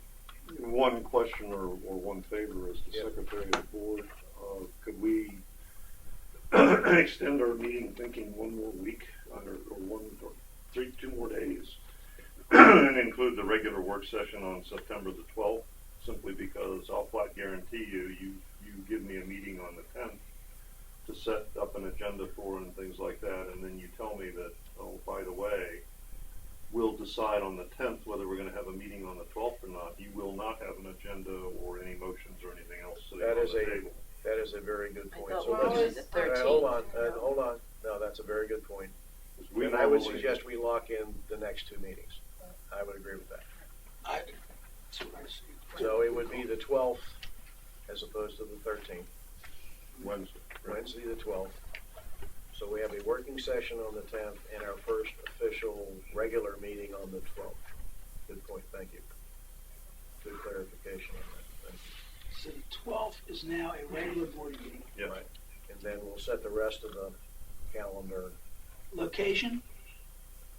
[SPEAKER 10] One question or one favor as the secretary of the board, could we extend our meeting thinking one more week or 2 more days and include the regular work session on September the 12th, simply because I'll flat guarantee you give me a meeting on the 10th to set up an agenda for and things like that, and then you tell me that, oh, by the way, we'll decide on the 10th whether we're going to have a meeting on the 12th or not. You will not have an agenda or any motions or anything else sitting on the table.
[SPEAKER 14] That is a very good point.
[SPEAKER 12] I thought
[SPEAKER 14] So
[SPEAKER 12] we
[SPEAKER 14] let's-
[SPEAKER 12] did the 13th.
[SPEAKER 14] Hold on. No, that's a very good point.
[SPEAKER 10] We
[SPEAKER 14] And I would
[SPEAKER 10] normally-
[SPEAKER 14] suggest we lock in the next 2 meetings. I would agree with that.
[SPEAKER 9] That's what I see.
[SPEAKER 14] So it would be the 12th as opposed to the 13th, Wednesday the 12th. So we have a working session on the 10th and our first official regular meeting on the 12th. Good point, thank you. Good clarification on that. Thank you.
[SPEAKER 9] So the 12th is now a regular board meeting.
[SPEAKER 10] Yes.
[SPEAKER 14] Right. And then we'll set the rest of the calendar.
[SPEAKER 9] Location?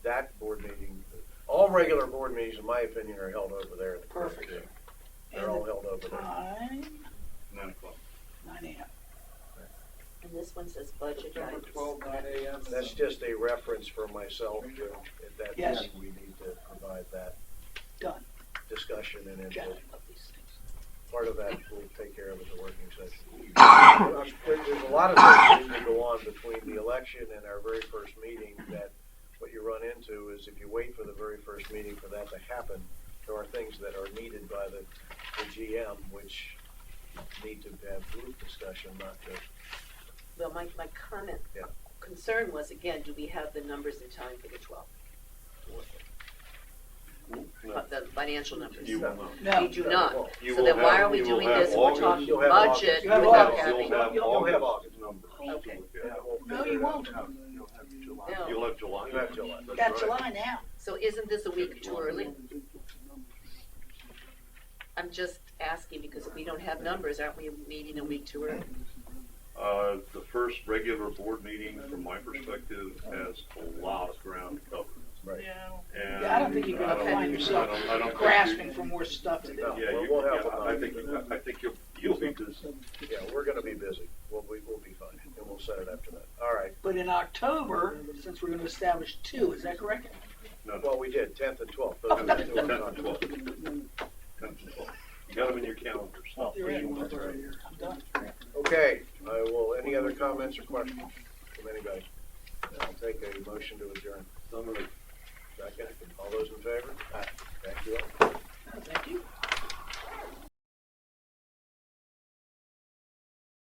[SPEAKER 14] That board meeting, all regular board meetings, in my opinion, are held over there. at the clerk's
[SPEAKER 9] Perfect.
[SPEAKER 14] table.
[SPEAKER 9] And
[SPEAKER 14] They're all
[SPEAKER 9] the
[SPEAKER 14] held over there.
[SPEAKER 9] time?
[SPEAKER 10] 9 o'clock.
[SPEAKER 9] 9 a.m.
[SPEAKER 12] And this one says budget
[SPEAKER 6] September
[SPEAKER 12] guidance.
[SPEAKER 6] 12, 9 a.m.
[SPEAKER 14] That's just a reference for myself to, at that
[SPEAKER 9] Yes.
[SPEAKER 14] time, we need to provide that
[SPEAKER 9] Done.
[SPEAKER 14] discussion and
[SPEAKER 9] God,
[SPEAKER 14] input.
[SPEAKER 9] I love these things.
[SPEAKER 14] Part of that we'll take care of at the working session. There's a lot of things that need to go on between the election and our very first meeting that what you run into is if you wait for the very first meeting for that to happen, there are things that are needed by the GM which need to have group discussion, not just.
[SPEAKER 12] Well, my comment,
[SPEAKER 14] Yeah.
[SPEAKER 12] concern was, again, do we have the numbers in time for the 12th?
[SPEAKER 10] No,
[SPEAKER 12] The financial numbers?
[SPEAKER 10] you will not.
[SPEAKER 9] No.
[SPEAKER 12] We do not.
[SPEAKER 10] You
[SPEAKER 12] So
[SPEAKER 10] will
[SPEAKER 12] then why
[SPEAKER 10] have-
[SPEAKER 12] are we
[SPEAKER 10] you will
[SPEAKER 12] doing
[SPEAKER 10] have
[SPEAKER 12] this? We're
[SPEAKER 10] August-
[SPEAKER 12] talking
[SPEAKER 14] you'll have
[SPEAKER 12] budget
[SPEAKER 9] You have
[SPEAKER 12] without
[SPEAKER 9] August.
[SPEAKER 12] having.
[SPEAKER 10] You'll have
[SPEAKER 14] You'll have
[SPEAKER 10] August numbers.
[SPEAKER 12] Okay.
[SPEAKER 9] No, you won't.
[SPEAKER 10] You'll have July.
[SPEAKER 9] No.
[SPEAKER 10] You'll have July.
[SPEAKER 14] You have July.
[SPEAKER 9] We got July now.
[SPEAKER 12] So isn't this a week too early? I'm just asking because if we don't have numbers, aren't we meeting a week too early?
[SPEAKER 10] The first regular board meeting, from my perspective, has a lot of ground covered.
[SPEAKER 14] Right.
[SPEAKER 5] Yeah,
[SPEAKER 9] think you're gonna
[SPEAKER 5] Okay.
[SPEAKER 9] find yourself
[SPEAKER 10] I don't think
[SPEAKER 9] grasping for more stuff to do.
[SPEAKER 14] No,
[SPEAKER 10] Yeah,
[SPEAKER 14] we
[SPEAKER 10] you,
[SPEAKER 14] won't have
[SPEAKER 10] yeah,
[SPEAKER 14] enough.
[SPEAKER 10] I think you'll be busy.
[SPEAKER 14] Yeah, we're gonna be busy. We'll be fine, and we'll set it after that. All right.
[SPEAKER 9] But in October, since we're gonna establish two, is that correct?
[SPEAKER 10] No, no.
[SPEAKER 14] Well, we did, 10th and 12th. Those are the two
[SPEAKER 10] Ten
[SPEAKER 14] we're
[SPEAKER 10] and
[SPEAKER 14] on.
[SPEAKER 10] 12. 10 and 12. You got them in your calendars.
[SPEAKER 9] You're in. I'm done.
[SPEAKER 14] Okay, any other comments or questions from anybody? I'll take a motion to adjourn.
[SPEAKER 10] So moved.
[SPEAKER 14] Second, all those in favor? Thank you all.
[SPEAKER 9] Thank you.